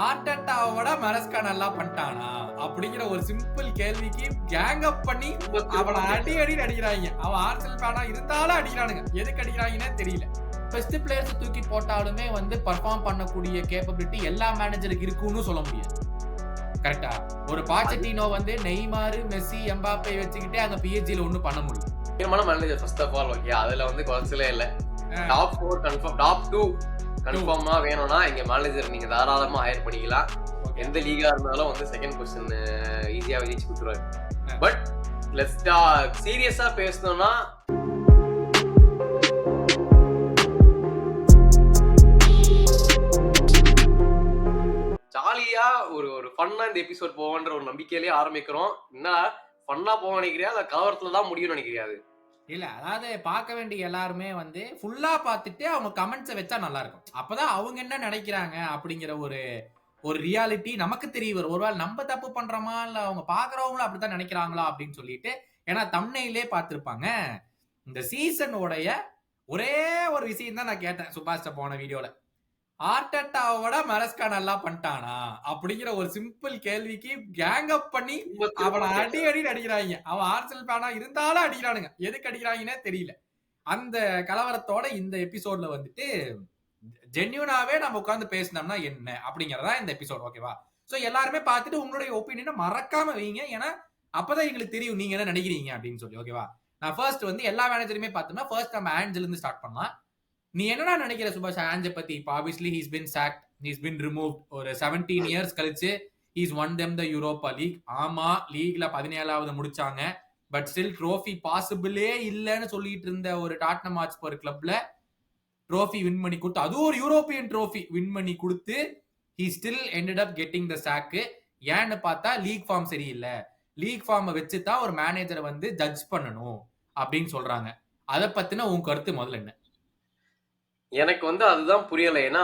ஆர்டெட்டாவோட மரஸ்கா நல்லா பண்ணிட்டானா அப்படிங்கிற ஒரு சிம்பிள் கேள்விக்கு கேங் அப் பண்ணி அவனை அடி அடிக்கிறாங்க. அவன் ஆர்சனல் ஃபேனா இருந்தாலும் அடிக்கிறானுங்க. எதுக்கு அடிக்கிறாங்கன்னே தெரியல. பெஸ்ட் பிளேயர்ஸ் தூக்கி போட்டாலுமே வந்து பெர்ஃபார்ம் பண்ணக்கூடிய கேப்பபிலிட்டி எல்லா மேனேஜருக்கு இருக்குன்னு சொல்ல முடியாது. கரெக்டா? ஒரு பாச்செட்டினோ வந்து நெய்மார், மெஸ்ஸி, எம்பாப்பே வச்சுக்கிட்டே அங்க PSG ல ஒண்ணும் பண்ண முடியல. முக்கியமான manager first of all okay, அதுல வந்து குறைச்சலே இல்ல. டாப் 4 கன்ஃபார்ம், டாப் 2 கன்ஃபார்மா வேணும்னா எங்க மேனேஜர் நீங்க தாராளமா ஹையர் பண்ணிக்கலாம். எந்த லீகா இருந்தாலும் வந்து செகண்ட் பொசிஷன் ஈஸியா ஜெயிச்சு கொடுத்துருவாரு. பட் லெட்ஸ் சீரியஸா பேசணும்னா ஜாலியா ஒரு ஃபன்னா இந்த எபிசோட் போவோன்ற ஒரு நம்பிக்கையிலேயே ஆரம்பிக்கிறோம். என்ன ஃபன்னா போக நினைக்கிறியா இல்ல கலவரத்துல தான் முடியும்னு நினைக்கிறியா? இல்ல அதாவது பார்க்க வேண்டிய எல்லாருமே வந்து ஃபுல்லா பார்த்துட்டு அவங்க கமெண்ட்ஸை வச்சா நல்லா இருக்கும். அப்பதான் அவங்க என்ன நினைக்கிறாங்க அப்படிங்கிற ஒரு ரியாலிட்டி நமக்கு தெரிய வரும். ஒருவேளை நம்ம தப்பு பண்றோமா இல்ல அவங்க பாக்குறவங்களும் அப்படித்தான் நினைக்கிறாங்களா அப்படின்னு சொல்லிட்டு. ஏன்னா தம்ப்நெயிலே பார்த்திருப்பாங்க. இந்த சீசனோடைய ஒரே ஒரு விஷயம் தான் நான் கேட்டேன் சுபாஷ்ட போன வீடியோல. ஆர்டெட்டாவோட மரஸ்கா நல்லா பண்ணிட்டானா அப்படிங்கிற ஒரு சிம்பிள் கேள்விக்கு கேங் அப் பண்ணி அவனை அடி அடிக்கிறாங்க. அவன் ஆர்சனல் ஃபேனா இருந்தாலும் அடிக்கிறானுங்க. எதுக்கு அடிக்கிறாங்கன்னே தெரியல. அந்த கலவரத்தோட இந்த எபிசோட்ல வந்துட்டு ஜென்யூனாவே நம்ம உட்கார்ந்து பேசினோம்னா என்ன அப்படிங்கறதா இந்த எபிசோட். ஓகேவா? சோ எல்லாருமே பார்த்துட்டு உங்களுடைய ஒப்பீனியனை மறக்காம வைங்க. ஏன்னா அப்பதான் எங்களுக்கு தெரியும் நீங்க என்ன நினைக்கிறீங்க அப்படின்னு சொல்லி. ஓகேவா? நான் ஃபர்ஸ்ட் வந்து எல்லா மேனேஜருமே பார்த்தோம்னா ஃபர்ஸ்ட் நம்ம ஆஞ்சல் இருந்து ஸ்டார்ட் பண்ணலாம். நீ என்னடா நினைக்கிற சுபாஷ் ஆஞ்ச பத்தி? இப்போ obviously he's been sacked, he's been removed. ஒரு 17 இயர்ஸ் கழிச்சு he's won them the Europa League. ஆமா, லீக்ல 17வது முடிச்சாங்க. பட் ஸ்டில் ட்ரோஃபி பாசிபிளே இல்லைன்னு சொல்லிட்டு இருந்த ஒரு டாட்னம் ஹாட்ஸ்பர் கிளப்ல ட்ரோஃபி வின் பண்ணி கொடுத்து, அது ஒரு யூரோப்பியன் ட்ரோஃபி வின் பண்ணி கொடுத்து he still ended up getting the சாக்கு. ஏன்னு பார்த்தா லீக் ஃபார்ம் சரியில்லை. லீக் ஃபார்மை வச்சு தான் ஒரு மேனேஜரை வந்து ஜட்ஜ் பண்ணணும் அப்படின்னு சொல்றாங்க. அதை பத்தின உன் கருத்து முதல்ல என்ன? எனக்கு வந்து அதுதான் புரியல. ஏன்னா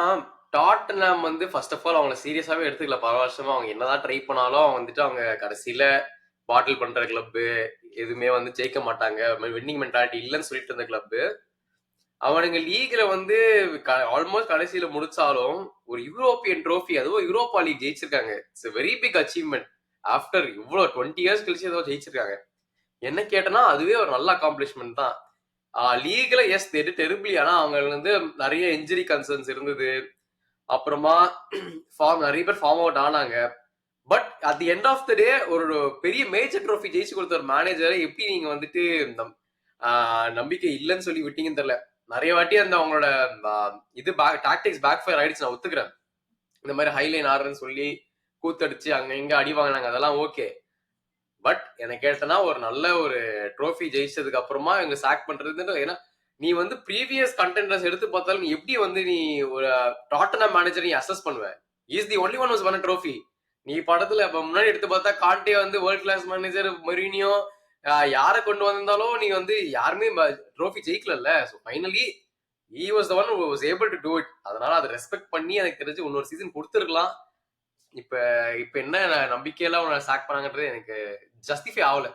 டாட்டன்ஹாம் வந்து ஃபர்ஸ்ட் ஆஃப் ஆல் அவங்கள சீரியஸாவே எடுத்துக்கல. பல வருஷமா அவங்க என்னதான் ட்ரை பண்ணாலும் வந்துட்டு அவங்க கடைசியில பாட்டில் பண்ற கிளப்பு எதுவுமே வந்து ஜெயிக்க மாட்டாங்க, வின்னிங் மென்டாலிட்டி இல்லைன்னு சொல்லிட்டு இருந்த கிளப்பு அவனுங்க லீக்ல வந்து ஆல்மோஸ்ட் கடைசியில முடிச்சாலும் ஒரு யூரோப்பியன் ட்ரோஃபி, அதுவும் யூரோப்பா லீக் ஜெயிச்சிருக்காங்க. It's very big achievement. After இவ்வளோ 20 இயர்ஸ் கழிச்சு ஏதோ ஜெயிச்சிருக்காங்க. என்ன கேட்டனா அதுவே ஒரு நல்ல அக்காம்ப்ளிஷ்மெண்ட் தான். லீக்ல எஸ் டெரிபிளி. ஆனா அவங்க வந்து நிறைய இன்ஜுரி கன்சர்ன்ஸ் இருந்தது. அப்புறமா நிறைய பேர் ஃபார்ம் அவுட் ஆனாங்க. But at the end of the day ஒரு பெரிய மேஜர் ட்ரோஃபி ஜெயிச்சு கொடுத்த ஒரு மேனேஜரை எப்படி நீங்க வந்துட்டு நம்பிக்கை இல்லைன்னு சொல்லி விட்டீங்கன்னு தெரியல. நிறைய வாட்டி அந்த அவங்களோட இது டாக்டிக்ஸ் பேக் ஃபயர் ஆயிடுச்சு, நான் ஒத்துக்கிறேன். இந்த மாதிரி ஹைலைன் ஆடுறேன்னு சொல்லி கூத்தடிச்சு அங்க எங்க அடி வாங்கினாங்க, அதெல்லாம் ஓகே. பட் எனக்கு கேட்டனா ஒரு நல்ல ஒரு ட்ரோஃபி ஜெயிச்சதுக்கு அப்புறமா இவங்க சாக் பண்றது. ஏன்னா நீ வந்து ப்ரீவியஸ் கண்டெண்டர்ஸ் எடுத்து பார்த்தாலும் நீ எப்படி வந்து நீ ஒரு டாட்டன்ஹாம் மேனேஜர் நீ அசஸ் பண்ணுவ? Is the only one who's won trophy. நீ படத்துல முன்னாடி எடுத்து பார்த்தா காண்டே வந்து வேர்ல்ட் கிளாஸ் மேனேஜர், மொரினியோ யாரை கொண்டு வந்திருந்தாலும் நீ வந்து யாருமே ட்ரோஃபி ஜெயிக்கல. So finally he was the one who was able to do it. அதனால அதை ரெஸ்பெக்ட் பண்ணி எனக்கு தெரிஞ்சு இன்னொரு சீசன் கொடுத்துருக்கலாம். இப்ப இப்ப என்ன நம்பிக்கையெல்லாம் உன்னை சாக் பண்ணாங்கன்றது எனக்கு ஜஸ்டிஃபை ஆகல.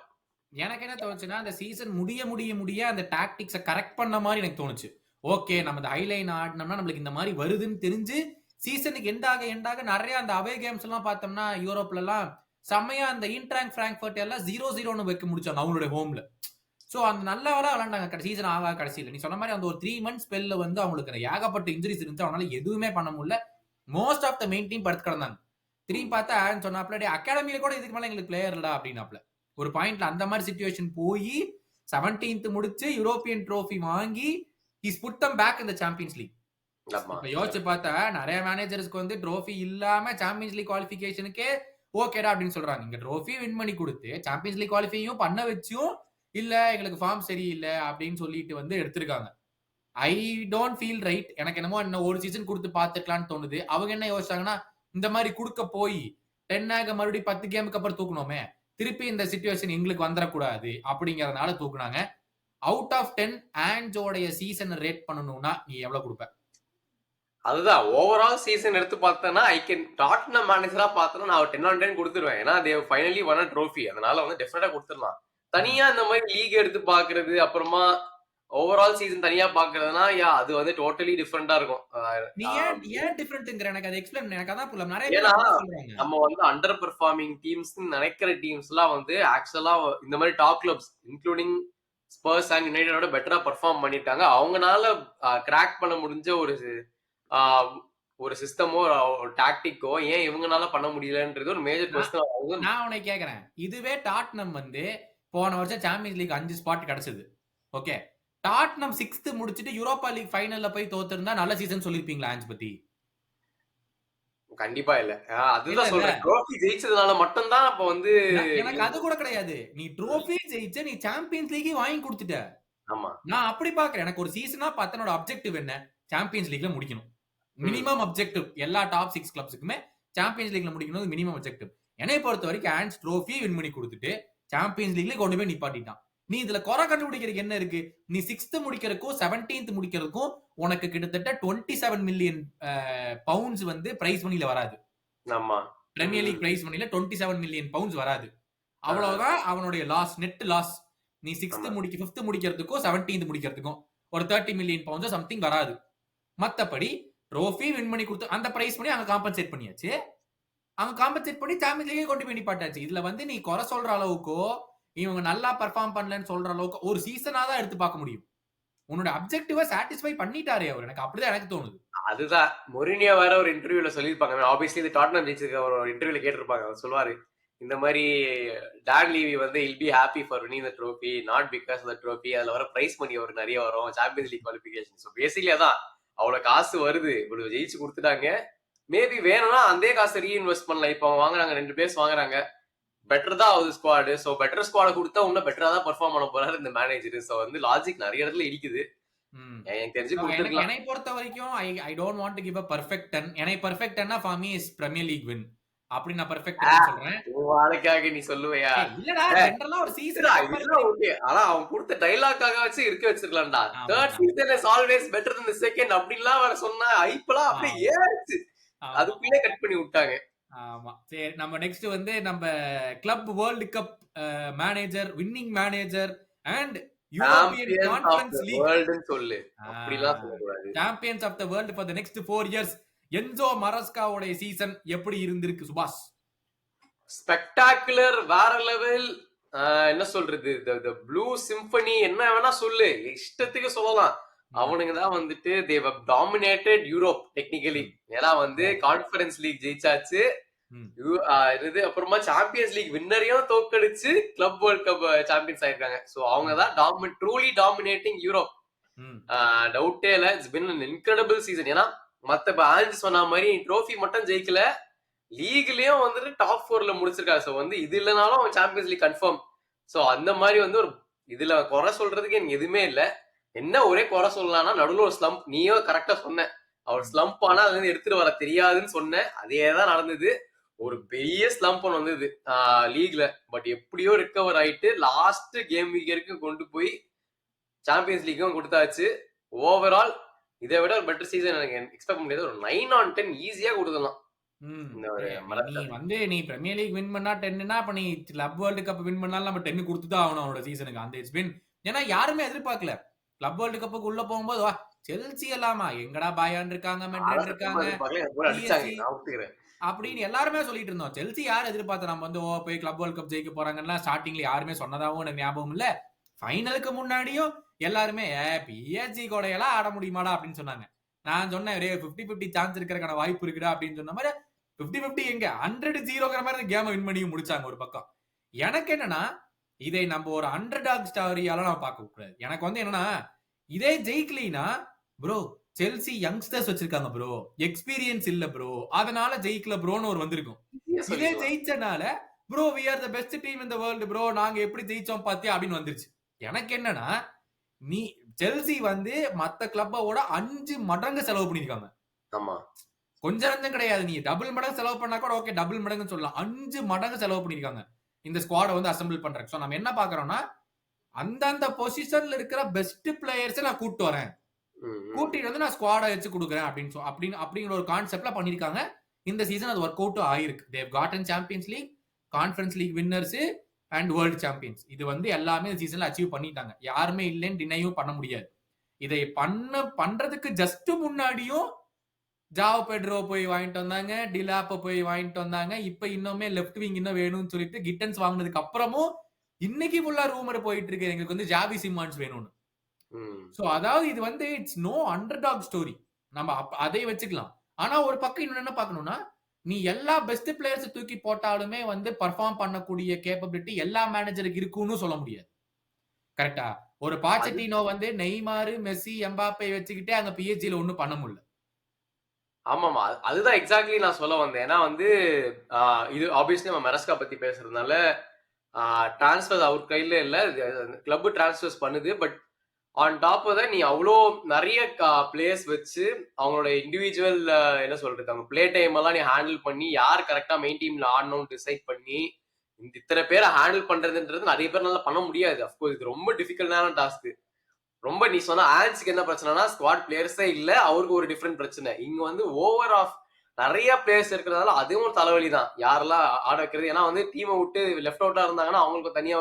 எனக்கு என்ன தோணுச்சுன்னா அந்த சீசன் முடிய அந்த டாக்டிக்ஸை கரெக்ட் பண்ண மாதிரி எனக்கு தோணுச்சு. ஓகே, நம்ம இந்த ஹைலைன் ஆடினோம்னா நம்மளுக்கு இந்த மாதிரி வருதுன்னு தெரிஞ்சு சீசனுக்கு எண்டாக நிறைய அந்த அவே கேம்ஸ் எல்லாம் பார்த்தோம்னா யூரோப்ல எல்லாம் செம்மையா அந்த இன்ட்ராங்க் பிராங்க்ஃபர்ட் எல்லாம் 0-0 வைக்க முடிச்சாங்க அவங்களுடைய ஹோம்ல. ஸோ அந்த நல்லா விளாண்டாங்க சீசன் ஆகா கடைசியில். நீ சொன்ன மாதிரி அந்த ஒரு 3 months ஸ்பெல்ல வந்து அவங்களுக்கு ஏகப்பட்ட இன்ஜுரிஸ் இருந்துச்சு. அவனால எதுவுமே பண்ண முடியல. Most of the main team படுத்து கிடந்தாங்க. திரும்பி பார்த்தா சொன்னாப்ல அகாடமியில கூட இதுக்கு மேல எங்களுக்கு பிளேயர் இல்லடா அப்படின்னாப்ல. ஒரு பாயிண்ட்ல அந்த மாதிரி சிச்சுவேஷன் போய் 17th முடிச்சு யூரோப்பியன் ட்ரோஃபி வாங்கி he's put them back in the Champions League. இப்ப யோசிச்சு பார்த்தா நிறைய மேனேஜர்ஸ்க்கு வந்து ட்ரோஃபி இல்லாம சாம்பியன்ஸ் லீக் குவாலிஃபிகேஷனுக்கே ஓகேடா அப்படின்னு சொல்றாங்க. இங்க ட்ரோஃபி வின் பண்ணி கொடுத்து சாம்பியன்ஸ் லீக் குவாலிஃபையும் பண்ண வச்சும் இல்ல எங்களுக்கு ஃபார்ம் சரியில்லை அப்படின்னு சொல்லிட்டு வந்து எடுத்திருக்காங்க. I don't feel right. எனக்கு என்னமோ என்ன ஒரு சீசன் கொடுத்து பார்த்துக்கலான்னு தோணுது. அவங்க என்ன யோசிச்சாங்கன்னா இந்த மாதிரி கொடுக்க போய் 10 மறுபடியும் 10 கேமுக்கு அப்புறம் தூக்கணுமே, திருப்பி இந்த சிச்சுவேஷன் எங்களுக்கு வந்துடக்கூடாது அப்படிங்கறதுனால தூக்குனாங்க. அவுட் ஆஃப் 10 ஆன்ஜோடைய சீசனை ரேட் பண்ணணும்னா நீ எவ்வளவு கொடுப்ப? அதுதான் ஓவரால் சீசன் எடுத்து பார்த்தேன்னா ஐ கேன் டாட்டன்ஹாம் மேனேஜரா பார்த்தேன்னா நான் 10/10 கொடுத்துருவேன். ஏன்னா தே ஃபைனலி ஒன் ட்ரோஃபி, அதனால வந்து டெஃபினட்டா கொடுத்துடலாம். தனியா இந்த மாதிரி லீக் எடுத்து பாக்குறது, அப்புறமா ஓவரால் சீசன் தனியா பாக்குறதுனா அது வந்து டோட்டலி டிஃபரெண்டா இருக்கும். நீ ஏன் டிஃபரெண்ட்ங்கற எனக்கு அதை எக்ஸ்பிளைன் எனக்கு அதான் புரியல. நிறைய பேர் ஏன்னா அப்படிதான் சொல்றாங்க. நம்ம வந்து அண்டர் பெர்ஃபார்மிங் டீம்ஸ் நினைக்கிற டீம்ஸ் எல்லாம் வந்து ஆக்சுவலா இந்த மாதிரி top clubs including Spurs and யுனைடெடோட பெட்டரா பெர்ஃபார்ம் பண்ணிருக்காங்க. அவங்கனால கிராக் பண்ண முடிஞ்ச ஒரு சிஸ்டமோ ஒரு டாக்டிக்கோ ஏன் இவங்கனால பண்ண முடியலன்றது ஒரு மேஜர் கொஸ்டின். நான் உன்னை கேக்குறேன், இதுவே டாட்னம் வந்து போன வருஷம் சாம்பியன்ஸ் லீக் 5 ஸ்பாட் கிடைச்சது. ஓகே, டாட்னம் 6th முடிச்சிட்டு யூரோப்பா லீக் ஃபைனல்ல போய் தோத்திருந்தா நல்ல சீசன் சொல்லிருப்பீங்களா ஆன்ஸ் பத்தி? கண்டிப்பா இல்ல. அதுதான் சொல்றேன். ட்ரோஃபி ஜெயிச்சதுனால மட்டும் தான் அப்ப வந்து எனக்கு அது கூட கிடையாது. நீ ட்ரோஃபி ஜெயிச்ச, நீ சாம்பியன்ஸ் லீக் வாங்கி கொடுத்துட்ட. ஆமா. நான் அப்படி பாக்குறேன். எனக்கு ஒரு சீசனா பார்த்தனோட அப்ஜெக்டிவ் என்ன? சாம்பியன்ஸ் லீக்ல முடிக்கணும். மினிமம் அப்ஜெக்டிவ் எல்லா டாப் 6 கிளப்ஸ்க்குமே சாம்பியன்ஸ் லீக்ல முடிக்கணும் மினிமம் அப்ஜெக்டிவ். என்னை பொறுத்த வரைக்கும் ஆன்ஸ் ட்ரோஃபி வின் பண்ணி கொடுத்துட்டு சாம்பியன்ஸ் லீக்ல கொண்டு போய் நிப்பாட்டிட்டான். நீ இதுல குறை கண்டுபிடிக்கிறதுக்கு என்ன இருக்கு? நீ 6th முடிக்கிறதுக்கும் 17th முடிக்கிறதுக்கும் உனக்கு கிட்டத்தட்ட 27 மில்லியன் பவுண்ட்ஸ் வந்து பிரைஸ் மணில வராது. ஆமா. பிரீமியர் லீக் பிரைஸ் மணில 27 மில்லியன் பவுண்ட்ஸ் வராது. அவ்வளவுதான் அவனுடைய லாஸ், நெட் லாஸ். நீ 6th 5th முடிக்கிறதுக்கும் 17th முடிக்கிறதுக்கும் ஒரு 30 மில்லியன் பவுண்ட்ஸ் சம்திங் வராது. மத்தபடி ட்ரோஃபி வின் பண்ணி கொடுத்து அந்த பிரைஸ் பண்ணி அங்க காம்பன்சேட் பண்ணியாச்சு. அவங்க காம்பன்சேட் பண்ணி சாம்பியன்ஸ் லீக் கொண்டு போய் நிப்பாட்டாச்சு. இதுல வந்து நீ குறை சொல்ற அளவுக்கோ இவங்க நல்லா பெர்ஃபார்ம் பண்ணலன்னு சொல்ற அளவுக்கு ஒரு சீசனா தான் எடுத்து பார்க்க முடியும். உன்னோட அப்ஜெக்டிவ சாட்டிஸ்ஃபை பண்ணிட்டாரே அவர். எனக்கு அப்படிதான் எனக்கு தோணுது. அதுதான் மொரினியோ வேற ஒரு இன்டர்வியூல சொல்லியிருப்பாங்க. ஆப்வியஸ்லி இது டாட்னம் ஜெயிச்சிருக்க ஒரு இன்டர்வியூல கேட்டிருப்பாங்க. அவர் சொல்லுவாரு, இந்த மாதிரி டான் லீவி வந்து will be happy for winning the trophy not because the trophy. அதுல வர பிரைஸ் மணி அவருக்கு நிறைய வரும், Champions League qualification. So basically அதான் அவ்வளவு காசு வருது, இவ்வளவு ஜெயிச்சு கொடுத்துட்டாங்க. மேபி வேணும்னா அதே காசு ரீஇன்வெஸ்ட் பண்ணலாம். இப்போ அவங்க வாங்குறாங்க, 2 பேர்ஸ் வாங்குறாங்க, பெட்டர் தான் ஆகுது ஸ்குவாடு. ஸோ பெட்டர் ஸ்குவாட கொடுத்தா இன்னும் பெட்டரா தான் பெர்ஃபார்ம் பண்ண போறாரு இந்த மேனேஜர். ஸோ வந்து லாஜிக் நிறைய இடத்துல இருக்குது. எனக்கு தெரிஞ்சு கொடுத்துருக்கலாம். என்னை பொறுத்த வரைக்கும் I don't want to give a perfect 10. எனக்கு perfect 10 for me is Premier League win. அப்படி நான் பெர்ஃபெக்ட் சொல்றேன். வாழ்க்கையாக நீ சொல்லுவையா? இல்லடா, ஜெனரலா ஒரு சீசன் ஓகே. ஆனா அவன் கொடுத்த டைலாக்காக வச்சு இருக்க வச்சிருக்கலாம்டா. Third season is always better than the second அப்படிலாம் வர சொன்னா ஐப்லாம் அப்படியே ஏறிச்சு. அதுக்குள்ளே கட் பண்ணி விட்டாங்க. ஆமா, சரி. நம்ம நெக்ஸ்ட் வந்து நம்ம club world cup manager, winning manager and European conference league வேர்ல்ட்னு சொல்லு. அப்படிலாம் சொல்ல கூடாது. Champions of the world for the next 4 years Enzo மரஸ்காவோட சீசன் எப்படி இருந்திருக்கு சுபாஷ்? ஸ்பெக்டாகுலர், வேற லெவல். என்ன சொல்றது, தி ப்ளூ சிம்பனி என்ன வேணா சொல்லு, இஷ்டத்துக்கு சொல்லலாம். அவனுங்க தான் வந்துட்டு they have dominated Europe technically. ஏன்னா வந்து கான்ஃபரன்ஸ் லீக் ஜெயிச்சாச்சு, இது அப்புறமா சாம்பியன்ஸ் லீக் வின்னரையும் தோக்கடிச்சு கிளப் வேர்ல்ட் கப் சாம்பியன்ஸ் ஆயிருக்காங்க. சோ அவங்க தான் ட்ரூலி டாமினேட்டிங் யூரோப். டவுட்டே இல்ல. It's been an incredible season. ஏன்னா மத்த ஆன்ஸ் சொன்ன மாதிரி ட்ரோஃபி மட்டும் ஜெயிக்கல, லீக்லயும் வந்துட்டு டாப் 4ல முடிச்சிருக்காரு. சோ வந்து இது இல்லனாலும் அவன் சாம்பியன்ஸ் லீக் கன்ஃபார்ம். சோ அந்த மாதிரி வந்து ஒரு இதுல குறை சொல்றதுக்கு எனக்கு எதுவுமே இல்ல. என்ன ஒரே குறை சொல்லலாம்னா நடுவில் ஒரு ஸ்லம்ப். நீயோ கரெக்டா சொன்ன, அவர் ஸ்லம்ப் ஆனா அதுல இருந்து எடுத்துட்டு வர தெரியாதுன்னு சொன்ன. அதேதான் நடந்தது. ஒரு பெரிய ஸ்லம்ப் ஒன்று வந்தது லீக்ல. பட் எப்படியோ ரிகவர் ஆயிட்டு லாஸ்ட் கேம் வீக் வரைக்கும் கொண்டு போய் சாம்பியன்ஸ் லீக்கும் கொடுத்தாச்சு. ஓவரால் இதை விட ஒரு பெட்டர் சீசன் எனக்கு எக்ஸ்பெக்ட் முடியாது. ஒரு 9 on 10 ஈஸியா கொடுக்கலாம். நீ பிரீமியர் லீக் வின் பண்ணா 10னா அப்ப நீ கிளப் வேர்ல்ட் கப் வின் பண்ணாலும் நம்ம 10 கொடுத்துதான் ஆகணும் அவனோட சீசனுக்கு. அந்த இட்ஸ் பின், ஏன்னா யாருமே எதிர்பார்க்கல கிளப் வேர்ல்ட் கப்புக்கு உள்ள போகும்போது வா செல்சி எல்லாமா எங்கடா பாயான் இருக்காங்க, மெட்ரிட் இருக்காங்க அப்படின்னு எல்லாருமே சொல்லிட்டு இருந்தோம். செல்சி யார் எதிர்பார்த்த நம்ம வந்து போய் கிளப் வேர்ல்ட் கப் ஜெயிக்க போறாங்கன்னா ஸ்டார்டிங்ல யாருமே சொன்னதாவும் எனக்கு ஞாபகம் இல்ல. ஃபைனலுக்கு முன்னாடியும் எல்லாருமே பிஎஸ்ஜி கூட எல்லாம் ஆட முடியுமாடா அப்படின்னு சொன்னாங்க. நான் சொன்னேன் 50-50 சான்ஸ் இருக்கிறக்கான வாய்ப்பு இருக்குடா அப்படின்னு சொன்ன மாதிரி 50-50 எங்க 100-0 மாதிரி கேம் வின் பண்ணி முடிச்சாங்க ஒரு பக்கம். எனக்கு என்னன்னா இதை நம்ம ஒரு அண்டர்டாக் ஸ்டோரியால நம்ம பார்க்க கூடாது. எனக்கு வந்து என்னன்னா இதே ஜெயிக்கலினா ப்ரோ செல்சி யங்ஸ்டர்ஸ் வச்சிருக்காங்க ப்ரோ, எக்ஸ்பீரியன்ஸ் இல்ல ப்ரோ, அதனால ஜெயிக்கல ப்ரோன்னு ஒரு வந்திருக்கும். இதே ஜெயிச்சனால bro we are the best team in the world bro, நாங்க எப்படி ஜெயிச்சோம் பாத்தியா அப்படின்னு வந்துருச்சு. எனக்கு என்னன்னா நீ செல்சி வந்து மத்த கிளப்போட 5 மடங்கு செலவு பண்ணிருக்காங்க. ஆமா, கொஞ்சம் நஞ்சம் கிடையாது. நீ டபுள் மடங்கு செலவு பண்ணா கூட ஓகே, டபுள் மடங்குன்னு சொல்லலாம். 5 மடங்கு செலவு பண்ணிருக்காங்க இந்த ஸ்குவாட வந்து அசெம்பிள் பண்றேன். சோ நம்ம என்ன பாக்குறோம்னா அந்தந்த பொசிஷன்ல இருக்கிற பெஸ்ட் பிளேயர்ஸ் நான் கூட்டு வரேன், கூட்டிட்டு வந்து நான் ஸ்குவாட வச்சு கொடுக்குறேன் அப்படிங்கிற ஒரு கான்செப்ட்ல பண்ணிருக்காங்க. இந்த சீசன் அது ஒர்க் அவுட் ஆயிருக்கு. They've got Champions League, Conference League winners, and world champions. இது வந்து எல்லாமே சீசன்ல அச்சீவ் பண்ணிட்டாங்க. யாருமே இல்லைன்னு டினையும் பண்ண முடியாது. இதை பண்றதுக்கு ஜஸ்ட் முன்னாடியும் ஜாவோ பெட்ரோ போய் வாங்கிட்டு வந்தாங்க, டிலாப்ப போய் வாங்கிட்டு வந்தாங்க. இப்ப இன்னுமே லெஃப்ட் விங் இன்னும் வேணும்னு சொல்லிட்டு கிட்டன்ஸ் வாங்கினதுக்கு அப்புறமும் இன்னைக்கு ஃபுல்லா ரூமர் போயிட்டு இருக்கு எங்களுக்கு வந்து ஜாவி சிமான்ஸ் வேணும்னு. சோ அதாவது இது வந்து it's no underdog story. நம்ம அதை வச்சுக்கலாம். ஆனா ஒரு பக்கம் இன்னொன்னு என்ன பார்க்கணும்னா, நீ எல்லா பெஸ்ட் பிளேயர்ஸ் தூக்கி போட்டாலுமே வந்து பெர்ஃபார்ம் பண்ணக்கூடிய கேப்பபிலிட்டி எல்லா மேனேஜருக்கு இருக்குன்னு சொல்ல முடியாது. கரெக்டா? ஒரு பாச்செட்டினோ வந்து நெய்மார், மெஸ்ஸி, எம்பாப்பே வச்சுக்கிட்டே அங்க பிஎஸ்ஜில ஒண்ணும் பண்ண முடியல. ஆமாமா. அதுதான் எக்ஸாக்ட்லி நான் சொல்ல வந்தேன். ஏன்னா வந்து இது ஆப்வியஸ்லி நம்ம மெரஸ்கா பத்தி பேசுறதுனால டிரான்ஸ்ஃபர் அவர் கையில இல்ல. கிளப் டிரான்ஸ்ஃபர்ஸ் பண்ணுது. But on top of that நீ அவ்ளோ நெறைய பிளேயர்ஸ் வச்சு அவங்களோட இண்டிவிஜுவல் என்ன சொல்றது, அவங்க பிளே டைம் எல்லாம் நீ ஹேண்டில் பண்ணி யார் கரெக்ட்டா மெயின் டீம்ல ஆடணும்னு டிசைட் பண்ணி இந்த இத்தனை பேரை ஹேண்டில் பண்றதுன்றது நிறைய பேர்னால பண்ண முடியாது. அஃப்கோர்ஸ் இது ரொம்ப டிஃபிகல்ட்டான டாஸ்க். ரொம்ப நீ சொன்ன ஆன்ஸ்க்கு என்ன பிரச்சனைனா ஸ்குவாட் பிளேயர்ஸே இல்ல, அவருக்கு ஒரு டிஃபரெண்ட் பிரச்சனை. இங்க வந்து ஓவர் ஆஃப் நிறைய பிளேயர்ஸ் இருக்கிறதால அதுவும் ஒரு தலைவலி தான். யாரெல்லாம் ஆட வைக்கிறது. ஏன்னா வந்து டீமை விட்டு லெஃப்ட் அவுட்டா இருந்தாங்கன்னா அவங்களுக்கு தனியா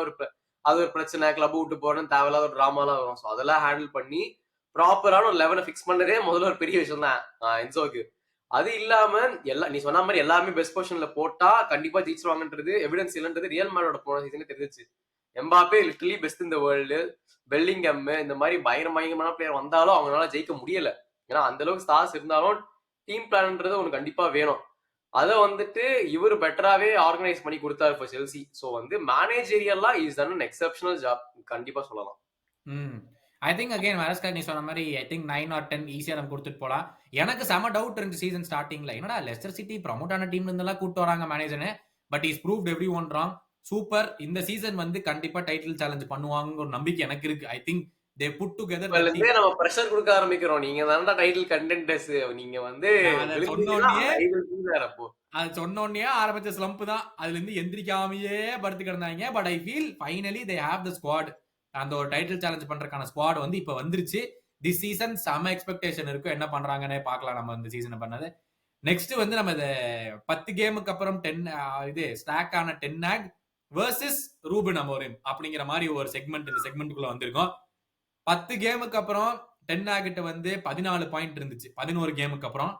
அது ஒரு பிரச்சனை. கிளப் விட்டு போறேன்னு தேவையில்லாத ஒரு டிராமாலாம் வரும். ஸோ அதெல்லாம் ஹேண்டில் பண்ணி ப்ராப்பரான ஒரு 11 ஃபிக்ஸ் பண்ணதே முதல்ல ஒரு பெரிய விஷயம் தான் என்சோக்கு. அது இல்லாம நீ சொன்ன மாதிரி எல்லாருமே பெஸ்ட் பொசிஷன்ல போட்டா கண்டிப்பா ஜெயிச்சிருவாங்கன்றது எவிடன்ஸ் இல்லைன்றது ரியல் மேனோட போன சீசனுக்கு தெரிஞ்சிச்சு. எம்பாப்பே லிட்டரலி பெஸ்ட் இந்த வேர்ல்டு, பெல்லிங்கம் இந்த மாதிரி பயங்கரமான பிளேயர் வந்தாலும் அவங்களால ஜெயிக்க முடியல. ஏன்னா அந்த அளவுக்கு ஸ்டார்ஸ் இருந்தாலும் டீம் பிளான்ன்றது ஒன்று கண்டிப்பா வேணும். அதை வந்துட்டு இவர் பெட்டராவே ஆர்கனைஸ் பண்ணி கொடுத்தாரு ஃபார் செல்சி. ஸோ வந்து managerially is done an exceptional job கண்டிப்பா சொல்லலாம். ஐ திங்க் அகைன் வரஸ்கா நீ சொன்ன மாதிரி ஐ திங்க் 9 or 10 ஈஸியா நம்ம கொடுத்துட்டு போலாம். எனக்கு செம டவுட் இருந்துச்சு சீசன் ஸ்டார்டிங்ல, என்னடா லெஸ்டர் சிட்டி ப்ரமோட் ஆன டீம்ல இருந்தெல்லாம் கூட்டு வராங்க மேனேஜர்னு. But is proved everyone wrong. Super. இந்த சீசன் வந்து கண்டிப்பா டைட்டில் சேலஞ்ச் பண்ணுவாங்க ஒரு நம்பிக்கை எனக்கு இருக்கு. I think they put together. நம்ம பிரஷர் கொடுக்க ஆரம்பிக்கிறோம். நீங்க தானடா டைட்டில் கண்டெண்டர்ஸ். நீங்க வந்து அது சொன்னோடனே ஆரம்பிச்ச ஸ்லம்ப் தான். அதுல இருந்து எந்திரிக்காமையே படுத்து கிடந்தாங்க. But I feel finally they have the squad. அந்த ஒரு டைட்டில் சேலஞ்ச் பண்றதுக்கான ஸ்குவாட் வந்து இப்ப வந்துருச்சு. திஸ் சீசன் செம எக்ஸ்பெக்டேஷன் இருக்கும். என்ன பண்றாங்கன்னே பார்க்கலாம் நம்ம இந்த சீசன் பண்ணது. நெக்ஸ்ட் வந்து நம்ம இந்த 10 கேமுக்கு அப்புறம் 10 இது ஸ்டாக் ஆன 10 ஆக் வெர்சஸ் ரூபன் அமோரிம் அப்படிங்கிற மாதிரி ஒரு செக்மெண்ட் இந்த செக்மெண்ட்டுக்குள்ள வந்திருக்கும். 10 கேமுக்கு அப்புறம் 10 ஆகிட்ட வந்து 14 பாயிண்ட் இருந்துச்சு 11 கேமுக்கு அப்புறம்.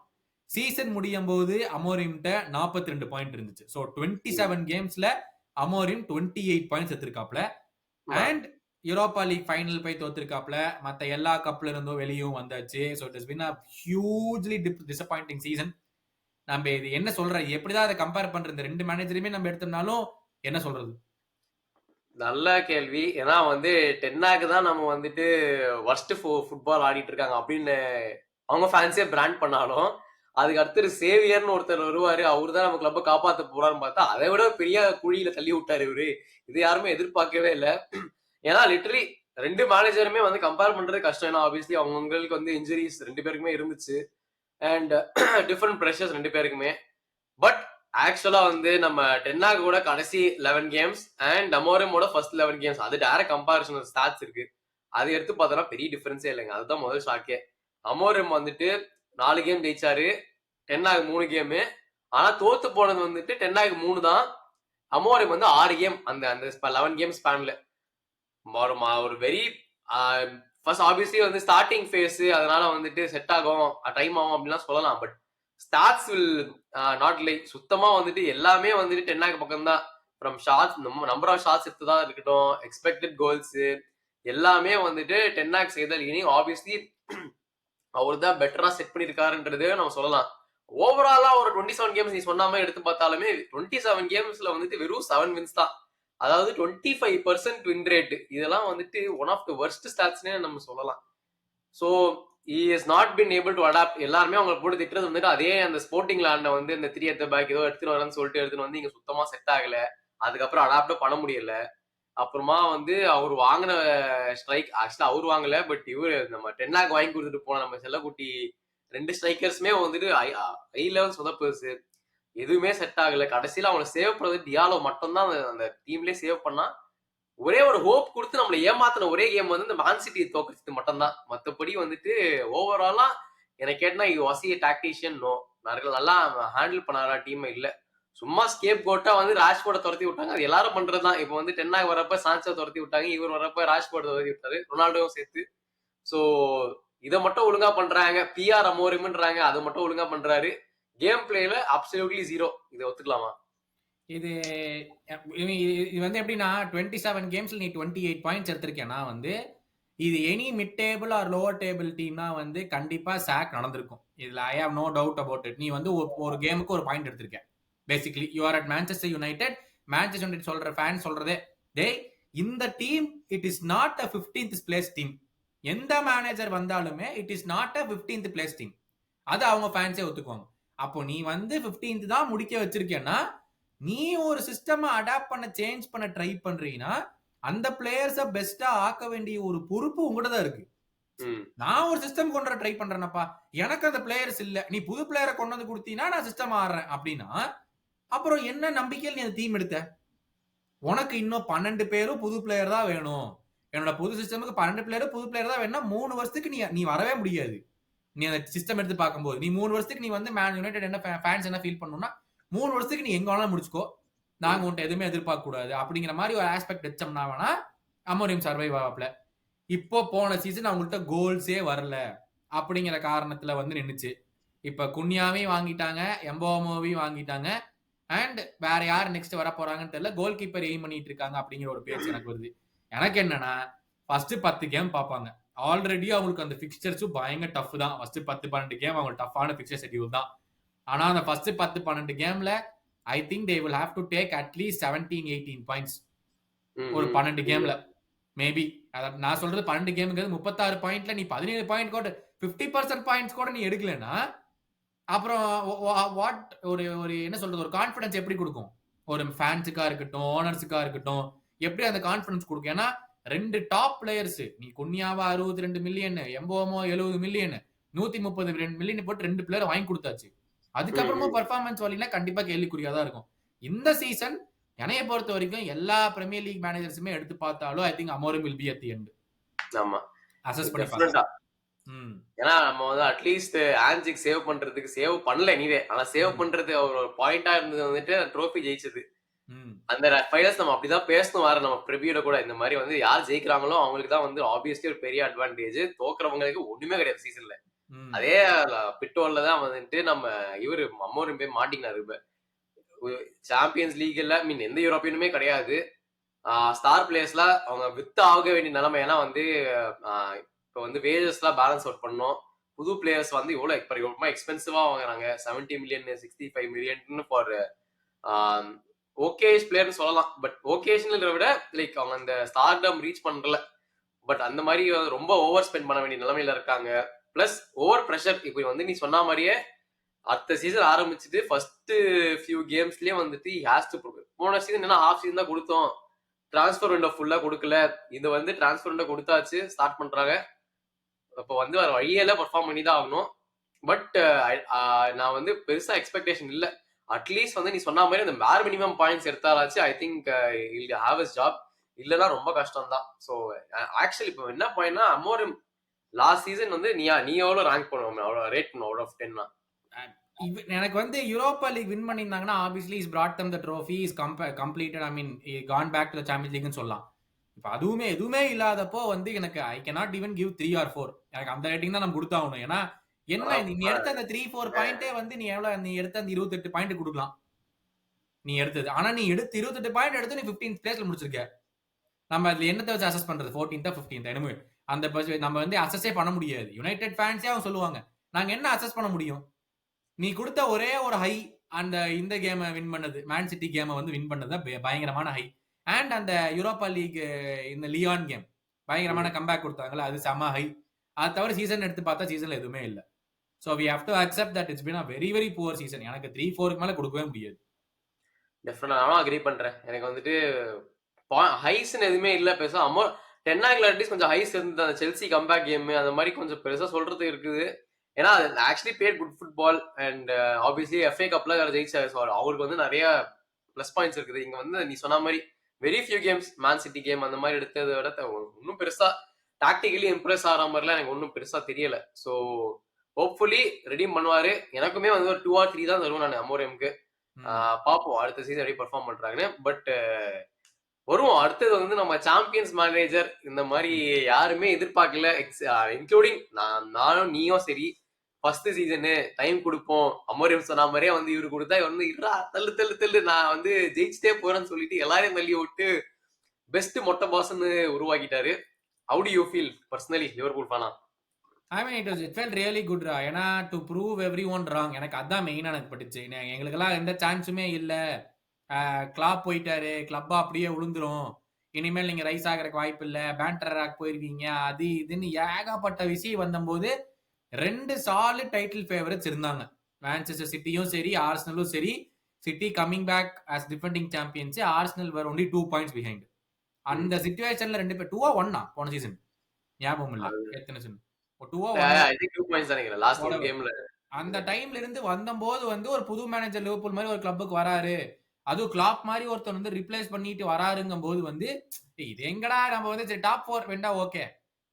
சீசன் முடியும் போது அமோரிம்ட்ட 42 பாயிண்ட் இருந்துச்சு. ஸோ 27 கேம்ஸ்ல அமோரிம் 28 பாயிண்ட்ஸ் எடுத்திருக்காப்ல. அண்ட் யூரோப்பா லீக் ஃபைனல் போய் தோத்திருக்காப்ல. மத்த எல்லா கப்ல இருந்தும் வெளியும் வந்தாச்சு. So it has been a hugely disappointing season. நம்ம இது என்ன சொல்ற, எப்படிதான் அதை கம்பேர் பண்ற இந்த ரெண்டு மேனேஜருமே நம்ம எடுத்தோம்னாலும் என்ன சொல்றது? நல்ல கேள்வி. ஏன்னா வந்து டென்னாக்கு தான் நம்ம வந்துட்டு வர்ஸ்ட் ஃபுட்பால் ஆடிட்டு இருக்காங்க அப்படின்னு அவங்க ஃபேன்ஸே பிராண்ட் பண்ணாலும் அதுக்கு அடுத்து சேவியர்னு ஒருத்தர் வருவாரு, அவரு தான் நம்ம கிளப்பை காப்பாற்ற போறாருன்னு பார்த்தா அதை விட பெரிய குழியில தள்ளி விட்டாரு இவரு. இது யாருமே எதிர்பார்க்கவே இல்லை. ஏன்னா லிட்டரலி ரெண்டு மேனேஜருமே வந்து கம்பேர் பண்றது கஷ்டம். ஏன்னா ஆப்வியஸ்லி அவங்களுக்கு வந்து இன்ஜுரிஸ் ரெண்டு பேருக்குமே இருந்துச்சு அண்ட் டிஃப்ரெண்ட் ப்ரெஷர்ஸ் ரெண்டு பேருக்குமே. பட் ஆக்சுவலா வந்து நம்ம டென்னாக்கு கூட கடைசி 11 கேம்ஸ் அண்ட் அமோரிமோட ஃபர்ஸ்ட் 11 கேம்ஸ் அது டைரக்ட் கம்பாரிசன் ஸ்டாட்ஸ் இருக்கு. அது எடுத்து பார்த்தோம்னா பெரிய டிஃபரன்ஸே இல்லைங்க. அதுதான் முதல் ஷாக்கே. அமோரிம் வந்துட்டு 4 கேம் ஜெயிச்சாரு, டென்னாக்கு 3 கேமு. ஆனா தோத்து போனது வந்துட்டு டென்னாக்கு 3 தான், அமோரிம் வந்து 6 கேம் அந்த அந்த 11 கேம் ஸ்பேன்ல. ஒரு வெரி ஃபர்ஸ்ட் ஆப்வியஸ்லி வந்து ஸ்டார்டிங் ஃபேஸ், அதனால வந்துட்டு செட் ஆகும் டைம் ஆகும் அப்படின்லாம் சொல்லலாம். But stats will not like சுத்தமா வந்துட்டு எல்லாமே வந்துட்டு டென்னாக்கு பக்கம் தான். From shots number of shots எடுத்ததா இருக்கட்டும், எக்ஸ்பெக்டட் கோல்ஸ் எல்லாமே வந்துட்டு டென்னாக் செய்தல். இனி ஆப்வியஸ்லி அவர் தான் பெட்டரா செட் பண்ணிருக்காருன்றது நம்ம சொல்லலாம். ஓவராலா ஒரு 27 கேம்ஸ் நீ சொன்ன மாதிரி எடுத்து பார்த்தாலுமே 27 கேம்ஸ்ல வந்துட்டு வெறும் 7 வின்ஸ் தான். அதாவது 25% வின் ரேட். இதெல்லாம் வந்துட்டு ஒன் ஆஃப் த வர்ஸ்ட் ஸ்டாட்ஸ்னே நம்ம சொல்லலாம். So he has not been able to adapt. எல்லாருமே அவங்க போட்டு திட்டுறது வந்துட்டு அதே அந்த ஸ்போர்ட்டிங் லேண்ட வந்து இந்த 3 at the back ஏதோ எடுத்துட்டு வரேன்னு சொல்லிட்டு எடுத்துட்டு வந்து இங்க சுத்தமா செட் ஆகல. அதுக்கப்புறம் அடாப்டும் பண்ண முடியல. அப்புறமா வந்து அவர் வாங்கின ஸ்ட்ரைக் ஆக்சுவலா அவர் வாங்கல, பட் இவரு நம்ம டென்னாக் வாங்கி கொடுத்துட்டு போன நம்ம செல்லக்குட்டி 2 ஸ்ட்ரைக்கர்ஸுமே வந்துட்டு ஹை லெவல் சொதப்பர்ஸ். எதுவுமே செட் ஆகல. கடைசியில அவங்களை சேவ் பண்ணது டியாலோ மட்டும்தான் அந்த டீம்லயே சேவ் பண்ணா. ஒரே ஒரு ஹோப் கொடுத்து நம்மளை ஏமாத்தின ஒரே கேம் வந்து இந்த மேன் சிட்டி தோக்கடிச்சது மட்டும்தான். மற்றபடி வந்துட்டு ஓவராலா எனக்கு கேட்டா வாஸ் எ டாக்டிஷியன் நோ. நல்லா ஹேண்டில் பண்ணாரா டீம் இல்ல. சும்மா ஸ்கேப் கோட்டா வந்து ராஷ்போர்டை துரத்தி விட்டாங்க. அது எல்லாரும் பண்றதுதான். இப்போ வந்து டென்னாக் வரப்ப சான்சோ துரத்தி விட்டாங்க, இவர் வரப்ப ராஷ்போர்ட் துரத்தி விட்டாரு, ரொனால்டோவும் சேர்த்து. சோ இதை மட்டும் ஒழுங்கா பண்றாங்க. பிஆர் அமோரிம்ன்றாங்க, அதை மட்டும் ஒழுங்கா பண்றாரு. கேம் பிளேல அப்சல்யூட்லி ஜீரோ. இதை ஒத்துக்கலாமா? இது இது வந்து எப்படின்னா 27 கேம்ஸ்ல நீ 28 பாயிண்ட்ஸ் எடுத்திருக்கேன்னா வந்து இது any mid table or lower table டீம்னா வந்து கண்டிப்பா சாக் நடந்திருக்கும். இதுல I have no doubt about it. நீ வந்து ஒரு கேமுக்கு ஒரு பாயிண்ட் எடுத்திருக்க. Basically you are at Manchester United. Manchester United சொல்ற ஃபேன் சொல்றதே டேய் இந்த team it is not a 15th place team. எந்த மேனேஜர் வந்தாலுமே it is not a 15th place team. அது அவங்க ஃபேன்ஸே ஒத்துக்குவாங்க. அப்போ நீ வந்து 15th தான் முடிக்க வச்சிருக்கேன்னா நீ ஒரு சிஸ்டம் அடாப்ட் பண்ண சேஞ்ச் பண்ண ட்ரை பண்றீங்கன்னா அந்த பிளேயர்ஸ பெஸ்டா ஆக்க வேண்டிய ஒரு பொறுப்பு உங்ககிட்ட தான் இருக்கு. நான் ஒரு சிஸ்டம் கொண்டு வர ட்ரை பண்றேனப்பா, எனக்கு அந்த பிளேயர்ஸ் இல்ல, நீ புது பிளேயரை கொண்டு வந்து கொடுத்தீங்கன்னா நான் சிஸ்டம் ஆடுறேன் அப்படின்னா அப்புறம் என்ன நம்பிக்கையில் நீ அந்த டீம் எடுத்த? உனக்கு இன்னும் 12 பேரும் புது பிளேயர் தான் வேணும், என்னோட புது சிஸ்டமுக்கு 12 பிளேயரும் புது பிளேயர் தான் வேணும்னா 3 வருஷத்துக்கு நீ வரவே முடியாது. நீ அந்த சிஸ்டம் எடுத்து பார்க்கும்போது நீ 3 வருஷத்துக்கு நீ வந்து மேன் யுனைடெட் என்ன ஃபேன்ஸ் என்ன ஃபீல் பண்ணணும்னா 3 வருஷத்துக்கு நீ எங்க வேணாலும் முடிச்சுக்கோ, நாங்க உன்ட்ட எதுவுமே எதிர்பார்க்க கூடாது அப்படிங்கிற மாதிரி ஒரு ஆஸ்பெக்ட் வச்சோம்னா வேணா அமோரிம் சர்வைவ் ஆகல. இப்போ போன சீசன் அவங்கள்ட்ட கோல்ஸே வரல அப்படிங்கிற காரணத்துல வந்து நின்னுச்சு. இப்ப குன்யாவையும் வாங்கிட்டாங்க, எம்போமோவையும் வாங்கிட்டாங்க, அண்ட் வேற யார் நெக்ஸ்ட் வர போறாங்கன்னு தெரியல. கோல் கீப்பர் எய்ம் பண்ணிட்டு இருக்காங்க அப்படிங்கிற ஒரு பேச்சு எனக்கு வருது. எனக்கு என்னன்னா ஃபர்ஸ்ட் 10 கேம் பார்ப்பாங்க. ஆல்ரெடி அவங்களுக்கு அந்த பிக்சர்ஸும் பயங்கர டஃப் தான். ஃபர்ஸ்ட் 10-12 கேம் அவங்க டஃப்பான பிக்சர் ஷெட்யூல் தான். ஆனா அந்த ஃபர்ஸ்ட் 10-12 கேம்ல ஐ think they will have to take at least 17-18 points ஒரு 12 கேம்ல. மேபி நான் சொல்றது 12 கேமுங்கிறது 36 பாயிண்ட்ல நீ 17 பாயிண்ட் கூட 50% பாயிண்ட்ஸ் கூட நீ எடுக்கலன்னா அப்புறம் வாட் ஒரு என்ன சொல்றது ஒரு கான்ஃபிடன்ஸ் எப்படி கொடுக்கும் ஒரு ஃபேன்ஸுக்கா இருக்கட்டும், ஓனர்ஸுக்கா இருக்கட்டும், எப்படி அந்த கான்ஃபிடன்ஸ் கொடுக்கும்? ஏன்னா 2 டாப் பிளேயர்ஸ், நீ குன்யாவா 62 மில்லியன், எம்போமோ 70 மில்லியன், 132 மில்லியன் போட்டு 2 பிளேயர் வாங்கி கொடுத்தாச்சு. அதுக்கப்புறமும் பெர்ஃபார்மன்ஸ் வழினா கண்டிப்பா கேள்விக்குறியா தான் இருக்கும். இந்த சீசன் என்னைய பொறுத்த வரைக்கும் எல்லா பிரீமியர் லீக் மேனேஜர்ஸுமே எடுத்து பார்த்தாலும் I think Amorim will be at the end. ஆமா, அசஸ் பண்ணி பார்க்கலாம். ஏன்னா நம்ம வந்து அட்லீஸ்ட் ஆன்ஜிக் சேவ் பண்றதுக்கு சேவ் பண்ணல நீவே, ஆனா சேவ் பண்றது ஒரு பாயிண்டா இருந்தது வந்துட்டு ட்ரோஃபி ஜெயிச்சது. அந்த ஃபைனல்ஸ் நம்ம அப்படிதான் பேசணும் வர நம்ம ப்ரிவியூல கூட. இந்த மாதிரி வந்து யார் ஜெயிக்கிறாங்களோ அவங்களுக்கு தான் வந்து ஆப்வியஸ்லி ஒரு பெரிய அட்வான்டேஜ், தோக்குறவங்களுக்கு ஒண்ணுமே கிடையாது சீசன்ல. அதே பிட்டோல்ல தான் வந்துட்டு நம்ம இவரு அமோரிம் போய் மாட்டிக்கினாரு. சாம்பியன்ஸ் லீக்ல மீன் எந்த யூரோப்பியனுமே கிடையாது. ஸ்டார் பிளேயர்ஸ்ல அவங்க வித்து ஆக வேண்டிய நிலைமை. ஏன்னா வந்து இப்போ வந்து வேஜஸ்லாம் பேலன்ஸ் அவுட் பண்ணோம். புது பிளேயர்ஸ் வந்து இவ்வளோ இப்போ ரொம்ப எக்ஸ்பென்சிவா வாங்குறாங்க. 70 மில்லியன் 65 மில்லியன் ஃபார் ஓகேஷ் பிளேயர்னு சொல்லலாம். பட் ஓகேஷன்ல விட லைக் அவங்க அந்த ஸ்டார்டம் ரீச் பண்றல. பட் அந்த மாதிரி ரொம்ப ஓவர் ஸ்பெண்ட் பண்ண வேண்டிய நிலைமையில இருக்காங்க. Plus over pressure. இப்போ வந்து நீ சொன்ன மாதிரியே அடுத்த சீசன் ஆரம்பிச்சுட்டு ஃபர்ஸ்ட் ஃபியூ கேம்ஸ்லயே வந்துட்டு ஹேஸ் டு ப்ரூவ். போன சீசன் என்ன ஹாஃப் சீசன் தான் கொடுத்தோம், டிரான்ஸ்ஃபர் விண்டோ ஃபுல்லா கொடுக்கல. இது வந்து டிரான்ஸ்ஃபர் விண்டோ கொடுத்தாச்சு, ஸ்டார்ட் பண்றாங்க. இப்போ வந்து வேற வழியில பெர்ஃபார்ம் பண்ணி தான் ஆகணும். பட் நான் வந்து பெருசா எக்ஸ்பெக்டேஷன் இல்லை. அட்லீஸ்ட் வந்து நீ சொன்ன மாதிரி அந்த பேர் மினிமம் பாயிண்ட்ஸ் எடுத்தாலாச்சு I think he'll have his job. இல்லைன்னா ரொம்ப கஷ்டம் தான். ஸோ ஆக்சுவலி இப்போ என்ன பாயிண்ட்னா அமோரிம் லாஸ்ட் சீசன் வந்து நீ எவ்வளவு ரேங்க் பண்ணுவோம், அவ்வளோ ரேட் பண்ணுவோம் அவுட் ஆஃப் 10னா? எனக்கு வந்து யூரோப்பா லீக் வின் பண்ணியிருந்தாங்கன்னா obviously is brought them the trophy is completed. I mean gone back to the Champions League சொல்லலாம். இப்போ அதுவுமே எதுவுமே இல்லாதப்போ வந்து எனக்கு ஐ cannot even give 3 or 4. எனக்கு அந்த ரேட்டிங் தான் நம்ம கொடுத்தாகணும். ஏன்னா என்ன நீ எடுத்த அந்த 3-4 பாயிண்டே வந்து நீ எவ்வளவு நீ எடுத்த அந்த 28 பாயிண்ட் கொடுக்கலாம் நீ எடுத்தது. ஆனா நீ எடுத்து 28 பாயிண்ட் எடுத்து நீ 15th பிளேஸ்ல முடிச்சிருக்க. நம்ம அதுல என்னத்தை வச்சு அசஸ் பண்றது? 14th 15th என்னமோ அந்த நம்ம வந்து அசஸே பண்ண முடியாது. யுனைடெட் ஃபேன்ஸே அவங்க சொல்லுவாங்க நாங்க என்ன அசஸ் பண்ண முடியும்? நீ கொடுத்த ஒரே ஒரு ஹை அந்த இந்த கேமை வின் பண்ணது, மேன் சிட்டி கேமை வந்து வின் பண்ணது பயங்கரமான ஹை. அண்ட் அந்த யூரோப்பா லீக் இந்த லியான் கேம் பயங்கரமான கம்பேக் கொடுத்தாங்கல்ல, அது செம ஹை. அது தவிர சீசன் எடுத்து பார்த்தா சீசன்ல எதுவுமே இல்லை. So we have to accept that it's been a very very poor season. எனக்கு 3-4க்கு மேல கொடுக்கவே முடியாது. டெஃபினட்டா நானும் அக்ரி பண்றேன். எனக்கு வந்துட்டு ஹைஸ்ன்னு எதுவுமே இல்லை. பெருசா டென்னாக்ல அட்லீஸ்ட் கொஞ்சம் ஹைஸ் இருந்தது. அந்த செல்சி கம்பேக் கேம் அந்த மாதிரி கொஞ்சம் பெருசா சொல்றது இருக்குது. ஏன்னா actually plate good football and obviously FA கப்ல ஜெயிச்சாரு. ஸோ அவருக்கு வந்து நிறைய ப்ளஸ் பாயிண்ட்ஸ் இருக்குது. இங்க வந்து நீ சொன்ன மாதிரி very few games man city game அந்த மாதிரி எடுத்ததை விட இன்னும் பெருசா டாக்டிக்கலி இம்ப்ரெஸ் ஆகிற மாதிரிலாம் எனக்கு ஒன்றும் பெருசா தெரியல. ஸோ ஹோப்ஃபுல்லி ரெடீம் பண்ணுவாரு. எனக்குமே வந்து ஒரு 2 or 3 தான் தருவேன் நான் அமோரியமுக்கு. பாப்போம் அடுத்த சீசன் எப்படி பெர்ஃபார்ம் பண்றாங்கன்னு. பட் வருவோம். அடுத்தது வந்து நம்ம சாம்பியன்ஸ் மேனேஜர் இந்த மாதிரி யாருமே எதிர்பார்க்கல, இன்க்ளூடிங் நானும் நீயும் சரி. ஃபர்ஸ்ட் சீசனு டைம் கொடுப்போம், அமோரியம் சொன்ன மாதிரியே வந்து இவரு கொடுத்தா இவர் வந்து இருடா தள்ளு தள்ளு தள்ளு நான் வந்து ஜெயிச்சுட்டே போறேன்னு சொல்லிட்டு எல்லாரையும் தள்ளி விட்டு பெஸ்ட் மொட்டை பாஸ்ன்னு உருவாக்கிட்டாரு. How do you feel personally Liverpool ஃபேனா? I mean it felt really good ஏன்னா to prove everyone wrong. எனக்கு அதான் மெயினாக எனக்கு பட்டுச்சு. எங்களுக்கெல்லாம் எந்த சான்ஸுமே இல்லை, கிளாப் போயிட்டாரு, கிளப்பா அப்படியே விழுந்துரும், இனிமேல் நீங்க ரைஸ் ஆகிறதுக்கு வாய்ப்பு இல்லை, பேண்டர் ராக் போயிருவீங்க, அது இதுன்னு ஏகப்பட்ட விஷயம் வந்தபோது 2 சாலிட் டைட்டில் ஃபேவரட்ஸ் இருந்தாங்க. மான்செஸ்டர் சிட்டியும் சரி, ஆர்சனலும் சரி. City coming back as defending champions, Arsenal were only 2 points behind. அந்த சிச்சுவேஷன்ல 2 பேர் 2-1 போன சீசன், ஞாபகம் இல்ல எத்தனை சீசன், 2 பாயிண்ட்ஸ் நினைக்கிறேன் லாஸ்ட் ஒரு கேம்ல. அந்த டைம்ல இருந்து வந்தபோது வந்து ஒரு புது மேனேஜர் லிவர்பூல் மாதிரி ஒரு கிளப்புக்கு வராரு, அதுவும் கிளாப் மாதிரி ஒருத்தர் வந்து ரிப்ளேஸ் பண்ணிட்டு வராருங்கும் போது வந்து இது எங்கடா நம்ம வந்து சரி டாப் 4 வேண்டா, ஓகே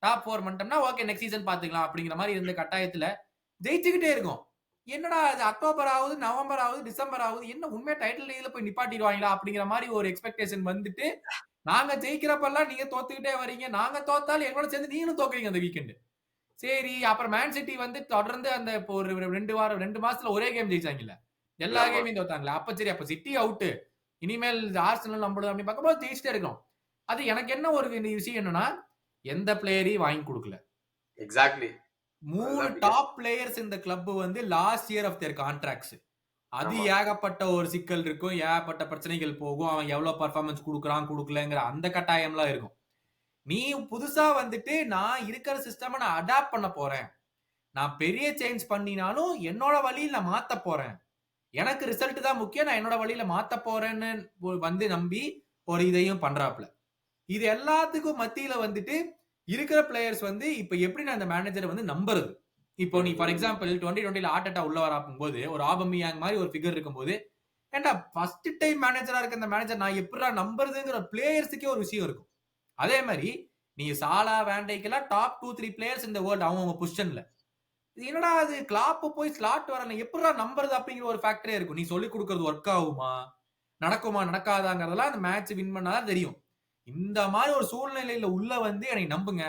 டாப் 4 பண்ணிட்டோம்னா ஓகே நெக்ஸ்ட் சீசன் பாத்துக்கலாம் அப்படிங்கிற மாதிரி இருந்த கட்டாயத்துல ஜெயிச்சுக்கிட்டே இருக்கும். என்னடா இது அக்டோபர் ஆகுது, நவம்பர் ஆகுது, டிசம்பர் ஆகுது, என்ன உண்மையா டைட்டில் லீக்ல போய் நிப்பாட்டிடுவாங்களா அப்படிங்கிற மாதிரி ஒரு எக்ஸ்பெக்டேஷன் வந்துட்டு நாங்க ஜெயிக்கிறப்பெல்லாம் நீங்க தோத்துக்கிட்டே வரீங்க, நாங்க தோத்தாலும் எங்களோட சேர்ந்து நீங்களும் தோக்குறீங்க அந்த வீக்கெண்டு. சரி அப்புறம் மேன் சிட்டி வந்து தொடர்ந்து அந்த இப்போ ஒரு 2 மாசத்துல ஒரே கேம் ஜெயிச்சாங்கல்ல, எல்லா கேமையும் தோத்தாங்களா, அப்ப சரி அப்ப சிட்டி அவுட், இனிமேல் ஆர்சனல் நம்மளும் அப்படி பார்க்கும்போது ஜெயிச்சுட்டே இருக்கோம். அது எனக்கு என்ன ஒரு விஷயம் என்னன்னா, எந்த பிளேயரையும் வாங்கி கொடுக்கல. எக்ஸாக்ட்லி 3 டாப் பிளேயர்ஸ் இந்த கிளப் வந்து last year of their contracts. அது ஏகப்பட்ட ஒரு சிக்கல் இருக்கும், ஏகப்பட்ட பிரச்சனைகள் போகும், அவன் எவ்வளவு பர்ஃபார்மன்ஸ் கொடுக்குறான் கொடுக்கலங்கிற அந்த கட்டாயம்லாம் இருக்கும். நீ புதுசா வந்துட்டு நான் இருக்கிற சிஸ்டம் நான் அடாப்ட் பண்ண போறேன், நான் பெரிய சேஞ்ச் பண்ணினாலும் என்னோட வழியில நான் மாத்த போறேன், எனக்கு ரிசல்ட் தான் முக்கியம், நான் என்னோட வழியில மாத்த போறேன்னு வந்து நம்பி ஒரு இதையும் பண்றாப்ல. இது எல்லாத்துக்கும் மத்தியில வந்துட்டு இருக்கிற பிளேயர்ஸ் வந்து இப்ப எப்படி நான் அந்த மேனேஜரை வந்து நம்புறது? இப்போ நீ ஃபார் எக்ஸாம்பிள் 2020 ஆர்டெட்டா உள்ள வராக்கும் போது ஒரு ஆபமியாங் மாதிரி ஒரு ஃபிகர் இருக்கும்போது, ஏண்டா ஃபர்ஸ்ட் டைம் மேனேஜரா இருக்க இந்த மேனேஜர் நான் எப்படிடா நம்புறதுங்கிற பிளேயர்ஸுக்கே ஒரு விஷயம் இருக்கும். அதே மாதிரி நீங்க சாலா வேண்டைக்கெல்லாம் டாப் 2-3 பிளேயர்ஸ் இந்த வேர்ல்ட் அவங்க பொசிஷன்ல, என்னடா அது கிளாப் போய் ஸ்லாட் வரல எப்படிடா நம்புறது அப்படிங்கிற ஒரு ஃபேக்டரே இருக்கும். நீ சொல்லி கொடுக்கறது ஒர்க் ஆகுமா, நடக்குமா நடக்காதாங்கிறதெல்லாம் அந்த மேட்ச் வின் பண்ணாதான் தெரியும். இந்த மாதிரி ஒரு சூழ்நிலையில உள்ள வந்து எனக்கு நம்புங்க,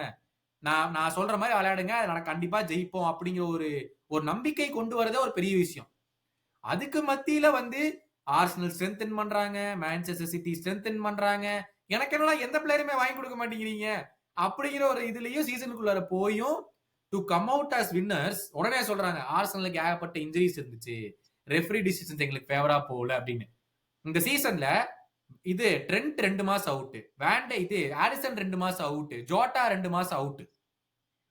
நான் சொல்ற மாதிரி விளையாடுங்க, நான் கண்டிப்பா ஜெயிப்போம் அப்படிங்கிற ஒரு நம்பிக்கை கொண்டு வரதே ஒரு பெரிய விஷயம். அதுக்கு மத்தியில வந்து ஆர்சனல் ஸ்ட்ரென்தன் பண்றாங்க, மான்செஸ்டர் சிட்டி ஸ்ட்ரென்தன் பண்றாங்க, எனக்கு என்னடா எந்த பிளேயருமே வாங்கி கொடுக்க மாட்டேங்கிறீங்க அப்படிங்கிற ஒரு இதுலயும் சீசனுக்குள்ளார போயும் to come out as winners உடனே சொல்றாங்க ஆர்சனலுக்கு ஏகப்பட்ட இன்ஜுரிஸ் இருந்துச்சு, ரெஃபரி டிசிஷன்ஸ் எங்களுக்கு ஃபேவரா போகல அப்படின்னு. இந்த சீசன்ல இது ட்ரெண்ட் 2 மாசம் அவுட், வேண்டே இது ஆரிசன் 2 மாசம் அவுட், ஜோட்டா 2 மாசம் அவுட்.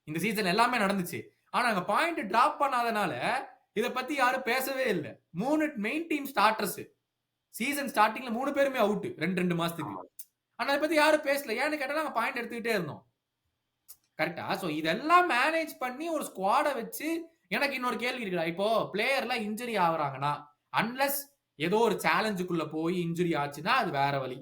இந்த சீசன் எல்லாமே நடந்துச்சு. ஆனா அங்க பாயிண்ட் டிராப் பண்ணாதனால இத பத்தி யாரும் பேசவே இல்லை. 3 மெயின் டீம் ஸ்டார்டர்ஸ் சீசன் ஸ்டார்டிங்ல 3 பேருமே அவுட் 2 மாசத்துக்கு. ஆனா இத பத்தி யாரும் பேசல, ஏன்னு கேட்டா நாங்க பாயிண்ட் எடுத்துக்கிட்டே இருந்தோம். கரெக்டா? சோ இதெல்லாம் மேனேஜ் பண்ணி ஒரு ஸ்குவாட வச்சு எனக்கு இன்னொரு கேள்வி இருக்குடா. இப்போ பிளேயர்லாம் இன்ஜுரி ஆகுறாங்கன்னா அன்லெஸ் ஏதோ ஒரு சேலஞ்சுக்குள்ள போய் இன்ஜுரி ஆச்சுன்னா அது வேற வழி.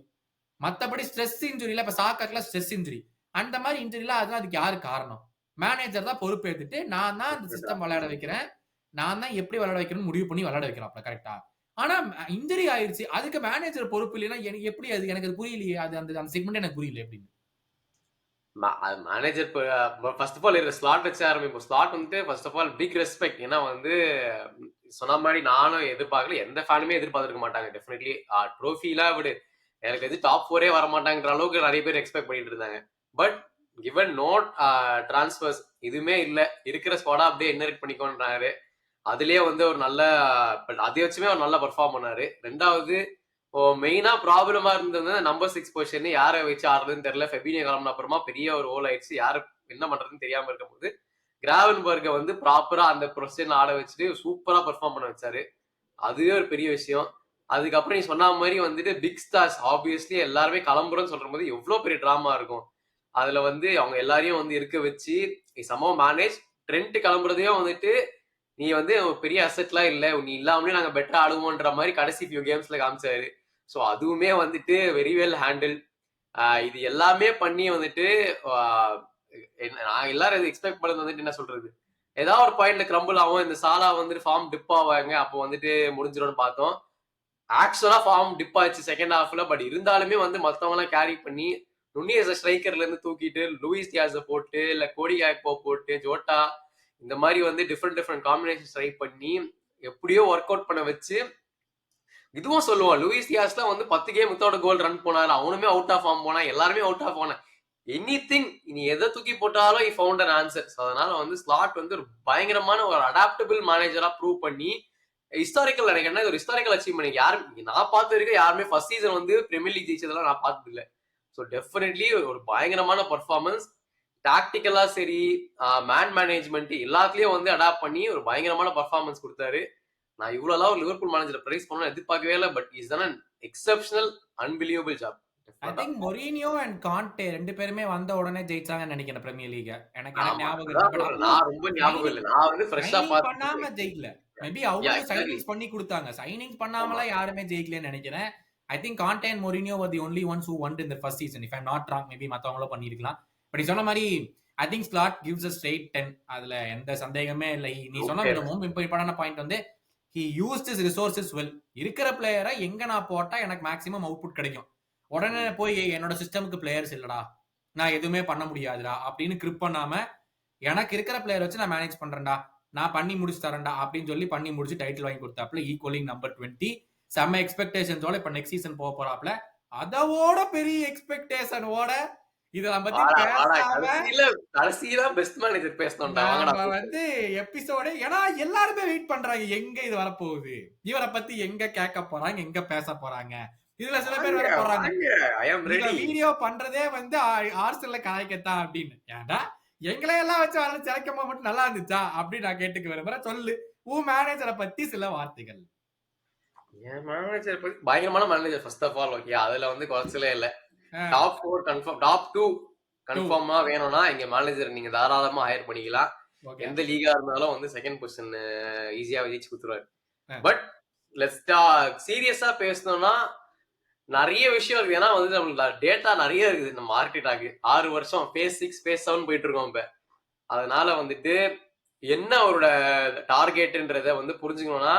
மத்தபடி ஸ்ட்ரெஸ் இன்ஜுரியில இப்ப சாக்காக்குல ஸ்ட்ரெஸ் இன்ஜுரி அந்த மாதிரி இன்ஜுரியில அதுக்கு யாரு காரணம்? மேனேஜர் தான் பொறுப்பேத்துட்டு நான் தான் அந்த சிஸ்டம் விளையாட வைக்கிறேன், நான் தான் எப்படி விளையாட வைக்கணும்னு முடிவு பண்ணி விளையாட வைக்கிறாப்ல. கரெக்டா? ஆனா இன்ஜுரி ஆயிருச்சு, அதுக்கு மேனேஜர் பொறுப்பு இல்லைன்னா எப்படி? அது எனக்கு புரியலையே, அது அந்த செக்மெண்ட் எனக்கு புரியல எப்படின்னு. மேனேஜர் ஃபர்ஸ்ட் ஆஃப் ஆல் இருக்கிற ஸ்லாட் வச்சு ஆரம்பிப்போம். ஸ்லாட் வந்து first of all big respect. ஏன்னா வந்து சொன்ன மாதிரி நானும் எதிர்பார்க்கல, எந்த ஃபேனுமே எதிர்பார்த்துருக்க மாட்டாங்க. டெஃபினெட்லி ட்ரோஃபிலாம் விடு, எனக்கு எது டாப் 4 வர மாட்டாங்கன்ற அளவுக்கு நிறைய பேர் எக்ஸ்பெக்ட் பண்ணிட்டு இருந்தாங்க. பட் கிவன் நோட் டிரான்ஸ்பர்ஸ் எதுவுமே இல்லை, இருக்கிற ஸ்குவாடா அப்படியே இன்ஹெரிட் பண்ணிக்கோன்றாரு. அதுலயே வந்து ஒரு நல்ல அதை வச்சுமே ஒரு நல்லா பெர்ஃபார்ம் பண்ணாரு. ரெண்டாவது மெயினா ப்ராப்ளமா இருந்தது நம்பர் 6 பொசிஷன் யாரை வச்சு ஆடுறதுன்னு தெரியல. ஃபெபினியோ கிளம்பின அப்புறமா பெரிய ஒரு ஓல் ஆயிடுச்சு, யாரு என்ன பண்றதுன்னு தெரியாம இருக்கும் போது கிராவன்பர்கை வந்து ப்ராப்பரா அந்த பொசிஷன் ஆட வச்சுட்டு சூப்பரா பெர்ஃபார்ம் பண்ண வச்சாரு. அதுவே ஒரு பெரிய விஷயம். அதுக்கப்புறம் நீ சொன்ன மாதிரி வந்துட்டு பிக் ஸ்டார்ஸ் ஆப்வியஸ்லி எல்லாருமே கிளம்புறோம்னு சொல்ற போது எவ்வளவு பெரிய டிராமா இருக்கும். அதுல வந்து அவங்க எல்லாரையும் வந்து இருக்க வச்சு சம மேனேஜ். ட்ரெண்ட் கிளம்புறதையும் வந்துட்டு நீ வந்து பெரிய அசெட்லாம் இல்லை, நீ இல்லாமலே நாங்க பெட்டரா ஆடுவோன்ற மாதிரி கடைசி ஃபியூ கேம்ஸ்ல காமிச்சாரு. ஸோ அதுவுமே வந்துட்டு வெரி வெல் ஹேண்டில். இது எல்லாமே பண்ணி வந்துட்டு நான் எல்லாரும் எக்ஸ்பெக்ட் பண்ணது வந்துட்டு என்ன சொல்றது, ஏதாவது ஒரு பாயிண்ட்ல கிரம்பிள் ஆகும், இந்த சாலா வந்துட்டு ஃபார்ம் டிப் ஆவாங்க, அப்போ வந்துட்டு முடிஞ்சிடும்னு பார்த்தோம். ஆக்சுவலா ஃபார்ம் டிப் ஆச்சு செகண்ட் ஹாஃப்ல. பட் இருந்தாலுமே வந்து மத்தவங்க எல்லாம் கேரி பண்ணி நுண்ணியஸ் ஸ்ட்ரைக்கர்ல இருந்து தூக்கிட்டு லூயிஸ் டியாஸ போட்டு இல்ல கோடி கேக்போ போட்டு ஜோட்டா இந்த மாதிரி வந்து டிஃப்ரெண்ட் காம்பினேஷன் ட்ரை பண்ணி எப்படியோ ஒர்க் அவுட் பண்ண வச்சு இதுவும் சொல்லுவான். லூயிஸ் டியாஸ்ல வந்து 10 கேம் வித்தவுட் கோல் ரன் போனாரு, அவனுமே அவுட் ஆஃப் ஃபார்ம் போனா, எல்லாருமே அவுட் ஆஃப் போன எனி திங் நீ எதை தூக்கி போட்டாலும் இ ஃபவுண்ட் அன் ஆன்சர். அதனால வந்து ஸ்லாட் வந்து ஒரு பயங்கரமான ஒரு அடாப்டபிள் மேனேஜரா ப்ரூவ் பண்ணி ஹிஸ்டாரிக்கல் எனக்கு என்ன ஒரு ஹிஸ்டாரிக்கல் அச்சீவ்மெண்ட் யாரும் நான் பார்த்து இருக்க யாருமே ஃபர்ஸ்ட் சீசன் வந்து பிரீமியர் லீக் ஜெயிச்சதெல்லாம் நான் பார்த்தது இல்லை. ஸோ டெஃபினெட்லி ஒரு பயங்கரமான பர்ஃபார்மன்ஸ். டாக்டிக்கலா சரி, மேன் மேனேஜ்மெண்ட் எல்லாத்துலயும் வந்து அடாப்ட் பண்ணி ஒரு பயங்கரமான பர்ஃபார்மன்ஸ் கொடுத்தாரு. நான் இவ்வளவு லிவர்பூல் மேனேஜர் பிரைஸ் பண்ண எதிர்பார்க்கவே இல்லை. But is done exceptional unbelievable job. I think Mourinho and Conte 2 பேருமே வந்த உடனே ஜெயிச்சாங்கன்னு நினைக்கிறேன் பிரீமியர் லீக். எனக்கு ஞாபகம் இல்லை. பட் நான் ரொம்ப ஞாபகம் இல்லை. நான் வந்து ஃப்ரெஷ்ஷா சைனிங் பண்ணாம ஜெயிக்கல. மேபி அவங்க சைனிங்ஸ் பண்ணி கொடுத்தாங்க. சைனிங்ஸ் பண்ணாமல யாருமே ஜெயிக்கலன்னு நினைக்கிறேன். I think Conte and Mourinho were the only ones who won in the first season if I'm not wrong. Maybe மத்தவங்களும் பண்ணிருக்கலாம். பட் நீ சொன்ன மாதிரி I think Slot gives a straight 10. அதுல எந்த சந்தேகமே இல்லை. நீ சொன்ன ரொம்ப இம்பார்ட்டன்டான பாயிண்ட் வந்து he used his resources well. இருக்கிற பிளேயரை எங்க நான் போட்டா எனக்கு மேக்ஸிமம் அவுட்புட் கிடைக்கும். உடனே போய் என்னோட சிஸ்டமுக்கு பிளேயர்ஸ் இல்லடா, நான் எதுவுமே பண்ண முடியாதுடா அப்படின்னு கிரிப் பண்ணாம எனக்கு இருக்கிற பிளேயர் வச்சு நான் மேனேஜ் பண்றேன்டா, நான் பண்ணி முடிச்சு தரேன்டா அப்படின்னு சொல்லி பண்ணி முடிச்சு டைட்டில் வாங்கி கொடுத்தாப்புல. ஈக்குவலிங் நம்பர் 20 செம்ம எக்ஸ்பெக்டேஷன்ஸோட இப்ப நெக்ஸ்ட் சீசன் போக போறாப்ல. அதோட பெரிய எக்ஸ்பெக்டேஷனோட இதெல்லாம் பத்தி கடைசியில பெஸ்ட் மேனேஜர் பேசணும்டா வந்து எபிசோடு. ஏன்னா எல்லாருமே வெயிட் பண்றாங்க எங்க இது வரப்போகுது, இவரை பத்தி எங்க கேட்க போறாங்க, எங்க பேச போறாங்க. இதுல சில பேர் வர போறாங்க வீடியோ பண்றதே வந்து ஆர்சனல்ல கலாய்க்கத்தான் அப்படின்னு. ஏன்டா எங்களையெல்லாம் வச்சு வரல சிலைக்கமா மட்டும் நல்லா இருந்துச்சா அப்படின்னு நான் கேட்டுக்க விரும்புறேன். சொல்லு உன் மேனேஜரை பத்தி சில வார்த்தைகள். என் மேனேஜர் பத்தி பயங்கரமான manager first of all. Okay, அதுல வந்து குறைச்சலே இல்ல. டாப் 4 கன்ஃபார்ம், டாப் 2 கன்ஃபார்மா வேணும்னா எங்க மேனேஜர் நீங்க தாராளமா ஹையர் பண்ணிக்கலாம். எந்த லீகா இருந்தாலும் வந்து செகண்ட் பொசிஷன் ஈஸியா ஜெயிச்சு கொடுத்துருவாரு. பட் லெட்ஸ் சீரியஸா பேசணும்னா நிறைய விஷயம் இருக்கு. ஏன்னா வந்து நம்மளுக்கு டேட்டா நிறைய இருக்குது. இந்த மார்க்கெட் ஆகி 6 வருஷம் phase 6 phase 7 போயிட்டு இருக்கோம் இப்ப. அதனால வந்துட்டு என்ன அவரோட டார்கெட்ன்றத வந்து புரிஞ்சுக்கணும்னா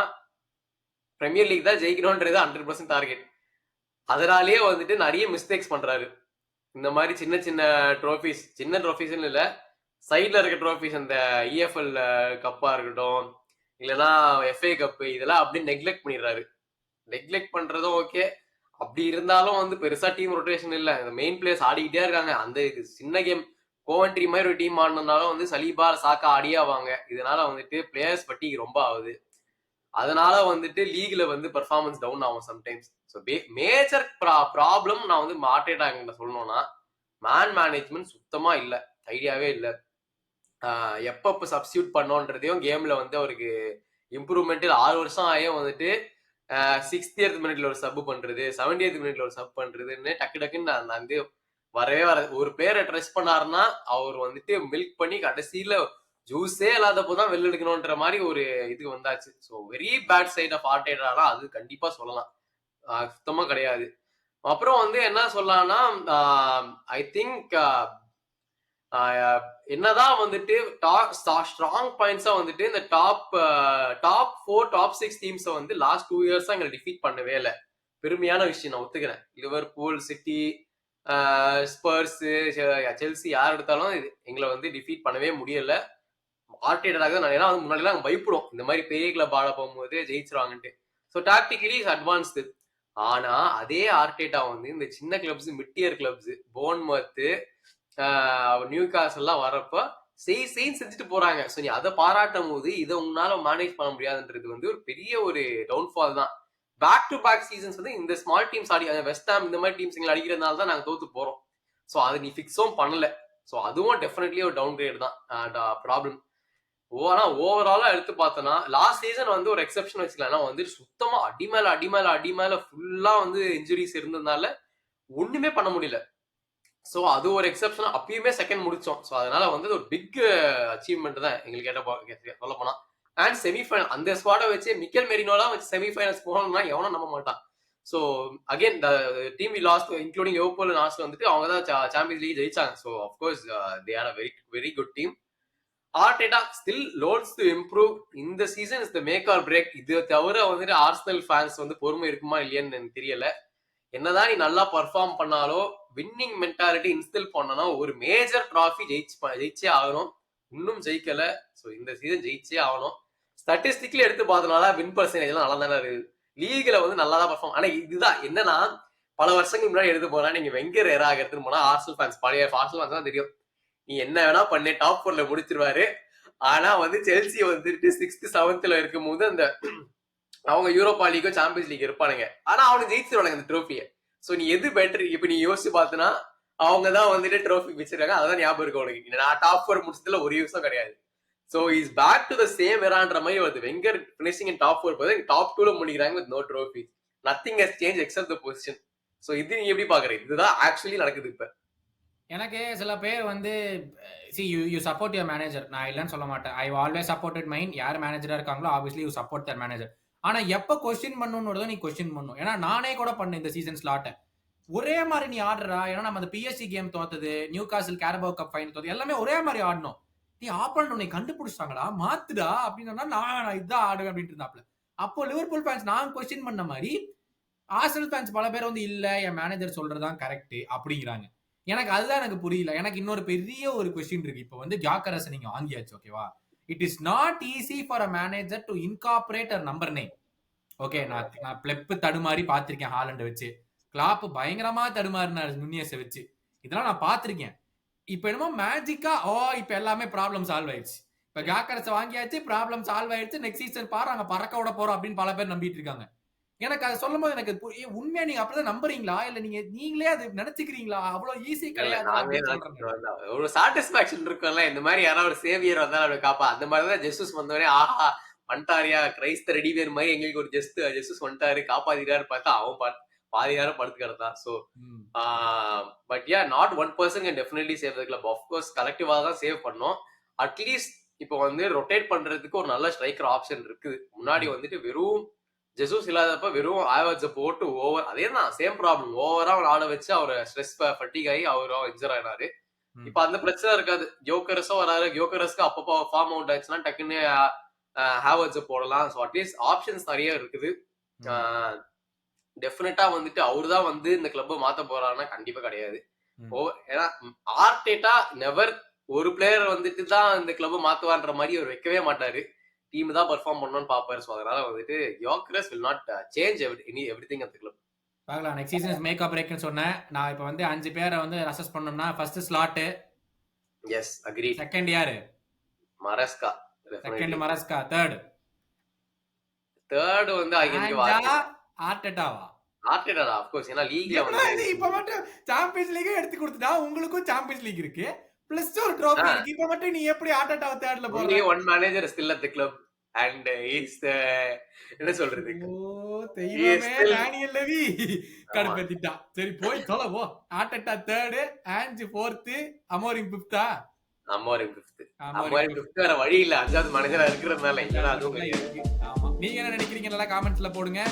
பிரீமியர் லீக் தான் ஜெயிக்கணும்ன்றது 100% டார்கெட். அதனாலேயே வந்துட்டு நிறைய மிஸ்டேக்ஸ் பண்றாரு. இந்த மாதிரி சின்ன சின்ன ட்ரோஃபிஸ், சின்ன ட்ரோஃபிஸ்ன்னு இல்ல, சைட்ல இருக்க ட்ரோஃபிஸ், அந்த இஎஃப்எல் கப்பா இருக்கட்டும் இல்லைன்னா எஃப்ஏ கப்பு, இதெல்லாம் அப்படியே நெக்லெக்ட் பண்ணிடுறாரு. நெக்லெக்ட் பண்றதும் ஓகே, அப்படி இருந்தாலும் வந்து பெருசா டீம் ரொட்டேஷன் இல்ல. மெயின் பிளேயர்ஸ் ஆடிக்கிட்டே இருக்காங்க. அந்த சின்ன கேம் கோவன்ட்ரி மாதிரி ஒரு டீம் ஆடினாலும் வந்து சலீபா சாக்கா ஆடியாவாங்க. இதனால வந்துட்டு பிளேயர்ஸ் பட்டிக்கு ரொம்ப ஆகுது. அதனால வந்துட்டு லீக்ல வந்து பெர்ஃபார்மன்ஸ் டவுன் ஆகும் சம்டைம்ஸ். ஸோ மேஜர் ப்ராப்ளம் நான் வந்து மார்டேட்டா எங்கிட்ட சொல்லணும்னா மேன் மேனேஜ்மெண்ட் சுத்தமா இல்லை, ஐடியாவே இல்லை. எப்பப்போ சப்ஸ்டியூட் பண்ணோன்றதையும் கேம்ல வந்து அவருக்கு இம்ப்ரூவ்மெண்ட் 6 வருஷம் ஆகியும் வந்துட்டு 60th மினிட்ல ஒரு சப் பண்றது, 70th மினிட்ல ஒரு சப் பண்றதுன்னு டக்குன்னு நான் வந்து வரவே வர. ஒரு பிளேயரை ட்ரெஸ் பண்ணாருன்னா அவர் வந்துட்டு மில்க் பண்ணி கடைசியில ஜூஸே இல்லாதப்போதான் வெளில எடுக்கணும்ன்ற மாதிரி ஒரு இது வந்தாச்சு. So very bad side of Arteta அது கண்டிப்பா சொல்லலாம். சுத்தமா கிடையாது. அப்புறம் வந்து என்ன சொல்லலாம்னா ஐ திங்க் என்னதான் வந்துட்டு ஸ்ட்ராங் பாயிண்ட்ஸா வந்துட்டு இந்த டாப் 4 டாப் 6 டீம்ஸை வந்து லாஸ்ட் 2 இயர்ஸா எங்களை டிஃபீட் பண்ணவே இல்லை. பெருமையான விஷயம் நான் ஒத்துக்கிறேன். லிவர்பூல், சிட்டி, ஸ்பர்ஸ், செல்சி யார் எடுத்தாலும் எங்களை வந்து டிஃபீட் பண்ணவே முடியல. ஆர்டேட்டராக நான் ஏன்னா வந்து முன்னாடிலாம் பயப்படும் இந்த மாதிரி பெரிய கிளப் ஆட போகும்போது ஜெயிச்சிருவாங்கன்ட்டு. So tactically is advanced. ஆனா அதே ஆர்டேட்டா வந்து இந்த சின்ன clubs, mid tier clubs, Bournemouth, Newcastle எல்லாம் வரப்ப செய்ன்னு செஞ்சுட்டு போறாங்க. ஸோ நீ அதை பாராட்டும் போது இதை உன்னால மேனேஜ் பண்ண முடியாதுன்றது வந்து ஒரு பெரிய ஒரு டவுன்ஃபால் தான். பேக் டு பேக் சீசன்ஸ் வந்து இந்த ஸ்மால் டீம்ஸ் ஆடி, வெஸ்ட் ஹாம் இந்த மாதிரி டீம்ஸ் எங்களை அடிக்கிறதுனால தான் நாங்கள் தோத்து போறோம். ஸோ அதை நீ ஃபிக்ஸும் பண்ணல. ஸோ அதுவும் டெஃபினெட்லி ஒரு டவுன் கிரேட் தான் ப்ராப்ளம். ஆனா ஓவராலா எடுத்து பார்த்தோன்னா லாஸ்ட் சீசன் வந்து ஒரு எக்ஸெப்ஷன் வச்சுக்கலாம். வந்து சுத்தமா அடிமேல ஃபுல்லா வந்து இன்ஜுரிஸ் இருந்ததுனால ஒண்ணுமே பண்ண முடியல. ஸோ அது ஒரு எக்ஸெப்ஷன். அப்பயுமே செகண்ட் முடிச்சோம். ஸோ அதனால வந்து ஒரு பிக் அச்சீவ்மெண்ட் தான் எங்களுக்கு கேட்ட சொல்ல போனா. அண்ட் செமிஃபைனல் அந்த ஸ்குவாடை வச்சு மிக்கல் மெரினோலாம் வச்சு செமிஃபைனல்ஸ் போனோம்னா எவனும் நம்ப மாட்டான். So again the team we lost including Liverpool last வந்துட்டு அவங்க தான் சாம்பியன்ஸ் லீக் ஜெயிச்சாங்க. So of course they are a very very good team. Arteta still loads to improve. இந்த season is the make or break. இது தவிர வந்துட்டு Arsenal fans வந்து பொறுமை இருக்குமா இல்லையான்னு எனக்கு தெரியல. என்னதான் நீ நல்லா பர்ஃபார்ம் பண்ணாலும் வின்னிங் மென்டாலிட்டி இன்ஸ்டில் பண்ணனா ஒரு மேஜர் டிராஃபி ஜெயிச்சே ஆகணும். இன்னும் ஜெயிக்கல. ஸோ இந்த சீசன் ஜெயிச்சே ஆகணும். ஸ்டாட்டிஸ்டிக்ல எடுத்து பார்த்தனால வின் பர்சன்டேஜ் எல்லாம் நல்லா தானே இருக்குது. லீக்ல வந்து நல்லா தான் பர்ஃபார்ம். ஆனா இதுதான் என்னன்னா, பல வருஷங்களுக்கு முன்னாடி எடுத்து போனா நீங்க வெங்கர் ஏராக எடுத்துட்டு போனா ஆர்சனல் ஃபேன்ஸ் பழைய ஆர்சனல் ஃபேன்ஸ் தான் தெரியும். நீ என்ன வேணா பண்ணு, டாப் 4ல முடிச்சிருவாரு. ஆனா வந்து செல்சி வந்துட்டு 6th 7thல இருக்கும் போது அந்த அவங்க யூரோப்பா லீக்கோ சாம்பியன்ஸ் லீக் இருப்பானுங்க. ஆனா அவனுக்கு ஜெயிச்சிருவானுங்க அந்த ட்ரோஃபியை. சோ நீ எது பெட்டர்? இப்ப நீ யோசிச்சு பார்த்தனா அவங்க தான் வந்துட்டு ட்ரோஃபி வச்சிருக்காங்க. அதான் ஞாபகம் இருக்கு உனக்கு. நான் டாப் 4 முடிச்சதுல ஒரு யூஸும் கிடையாது. So is back to the same எரான்ற மாதிரி வருது. வெங்கர் பினிஷிங் இன் டாப் 4 போது டாப் 2ல முடிக்கிறாங்க with no trophy. Nothing has change except the position. So இது நீ எப்படி பாக்குற? இதுதான் ஆக்சுவலி நடக்குது இப்ப. எனக்கு சில பேர் வந்து see you support your manager. நான் இல்லைன்னு சொல்ல மாட்டேன். I always supported mine. யார் மேனேஜரா இருக்காங்களோ obviously you support their manager. ஆனா எப்ப கொஸ்டின் பண்ணணும்ன்றத நீ கொஸ்டின் பண்ணணும். ஏன்னா நானே கூட பண்ணேன் இந்த சீசன் ஸ்லாட்டை. ஒரே மாதிரி நீ ஆடுறா. ஏன்னா நம்ம அந்த பிஎஸ்சி கேம் தோத்தது, நியூ காசில் கேரபாவ் கப் ஃபைனல் தோத்தது எல்லாமே ஒரே மாதிரி ஆடணும். நீ ஆப்போனன்ட் உன்னை கண்டுபிடிச்சிட்டாங்கடா, மாத்துடா அப்படின்னு சொன்னா நான் இதான் ஆடுவேன் அப்படின்ட்டு இருந்தாப்ல. அப்போ லிவர்பூல் ஃபேன்ஸ் நான் கொஸ்டின் பண்ண மாதிரி ஆர்சனல் ஃபேன்ஸ் பல பேர் வந்து இல்ல என் மேனேஜர் சொல்றதுதான் கரெக்ட் அப்படிங்கிறாங்க. எனக்கு அதுதான் எனக்கு புரியல. எனக்கு இன்னொரு பெரிய ஒரு கொஸ்டின் இருக்கு. இப்போ வந்து ஜாக்கரஸ் நீங்க வாங்கியாச்சு, ஓகேவா? It is not easy for a manager to incorporate a number name. Okay, நான் பிளெப் தடுமாறி பார்த்திருக்கேன் ஹாலண்ட் வச்சு. கிளாப் பயங்கரமா தடுமாறினார் நுனியஸை வச்சு. இதெல்லாம் நான் பார்த்திருக்கேன். இப்ப என்னமோ மேஜிக்கா இப்ப எல்லாமே ப்ராப்ளம் சால்வ் ஆயிடுச்சு. இப்ப ஜாக்கரஸ் வாங்கியாச்சு, ப்ராப்ளம் சால்வ் ஆயிடுச்சு. நெக்ஸ்ட் சீசன் பாரு அங்க பறக்க விட போறோம் அப்படின்னு பல பேர் நம்பிட்டு இருக்காங்க. எனக்கு அதை சொல்லும் போது எனக்கு உண்மையா நீங்க அப்படிதான் நம்புறீங்களா இல்ல நீங்களே அது நினைச்சுக்கிறீங்களா? அவ்வளவு ஈஸி கிடையாது. ஒரு சாட்டிஸ்பாக்சன் இருக்கும்ல. இந்த மாதிரி யாராவது ஒரு சேவியர் வந்தா அவரை காப்பா. அந்த மாதிரிதான் ஜெசூஸ் வந்தவரே ஆஹா வந்துட்டாரியா கிரைஸ்த ரெடிவேர் மாதிரி எங்களுக்கு ஒரு ஜெசூஸ் வந்துட்டாரு காப்பாத்திட்டாரு பார்த்தா அவன் பாதி நேரம் படுத்து கிடந்தான். So but yeah not 1% can definitely save the club. Of course கலெக்டிவா தான் சேவ் பண்ணோம். அட்லீஸ்ட் இப்போ வந்து ரொட்டேட் பண்றதுக்கு ஒரு நல்ல ஸ்ட்ரைக்கர் ஆப்ஷன் இருக்குது. முன்னாடி வந்துட்டு வெறும் ஜெசூஸ் இல்லாதப்ப வெறும் ஆவர்ஜ போட்டு ஓவர் அதே தான் சேம் ப்ராப்ளம். ஓவரா அவர் ஆட வச்சு அவர் ஸ்ட்ரெஸ் ஃபட்டிக் ஆகி அவரும் இன்ஜர் ஆயினாரு. இப்ப அந்த பிரச்சனை இருக்காது. யோக்கரஸும் வராது. யோக்கரஸ்க்கு அப்பப்போ ஃபார்ம் அவுட் ஆச்சுன்னா டக்குன்னு ஹேவர்ஜ போடலாம். ஸோ அட்லீஸ்ட் ஆப்ஷன்ஸ் நிறைய இருக்குது. டெஃபினட்டா வந்துட்டு அவரு தான் வந்து இந்த கிளப்பை மாத்த போறாருன்னா கண்டிப்பா கிடையாது. ஏன்னா ஆர்டேட்டா நெவர் ஒரு பிளேயர் வந்துட்டு தான் இந்த கிளப்பை மாத்துவான்ற மாதிரி அவர் வைக்கவே மாட்டாரு. டீம் தான் பெர்ஃபார்ம் பண்ணணும்னு பாப்பாரு. சோ அதனால வந்துட்டு Gyokeres will not change everything at the club. பார்க்கலாம். நெக்ஸ்ட் சீசன் மேக் ஆர் பிரேக்னு சொன்னேன். நான் இப்போ வந்து 5 பேரை வந்து அசஸ் பண்ணோம்னா first slot yes agree. Second யாரு? மரஸ்கா. செகண்ட் மரஸ்கா. தேர்ட் வந்து ஆர்டெட்டாவா? Arteta of course. ஏன்னா லீக்ல வந்து இப்ப மட்டும் சாம்பியன்ஸ் லீக் எடுத்து கொடுத்துட்டா உங்களுக்கும் சாம்பியன்ஸ் லீக் இருக்கு பிளஸ் ஒரு ட்ராஃபி இருக்கு. இப்ப மட்டும் நீ எப்படி ஆர்டெட்டாவை தேர்ட்ல போற? only one manager is still at the club and he's the என்ன சொல்றது? தெய்வமே டேனியல் லெவி கடுப்பேத்திட்டா. சரி போய் தொலை போ. Arteta third, Ange fourth, Amorim ஃபிஃப்த்தா? அமோரிம் ஃபிஃப்த் வேற வழி இல்ல. அஞ்சாவது மேனேஜரா இருக்கிறதுனால. ஆமா. நீங்க என்ன நினைக்கிறீங்க? நல்லா காமெண்ட்ஸ்ல போடுங்க.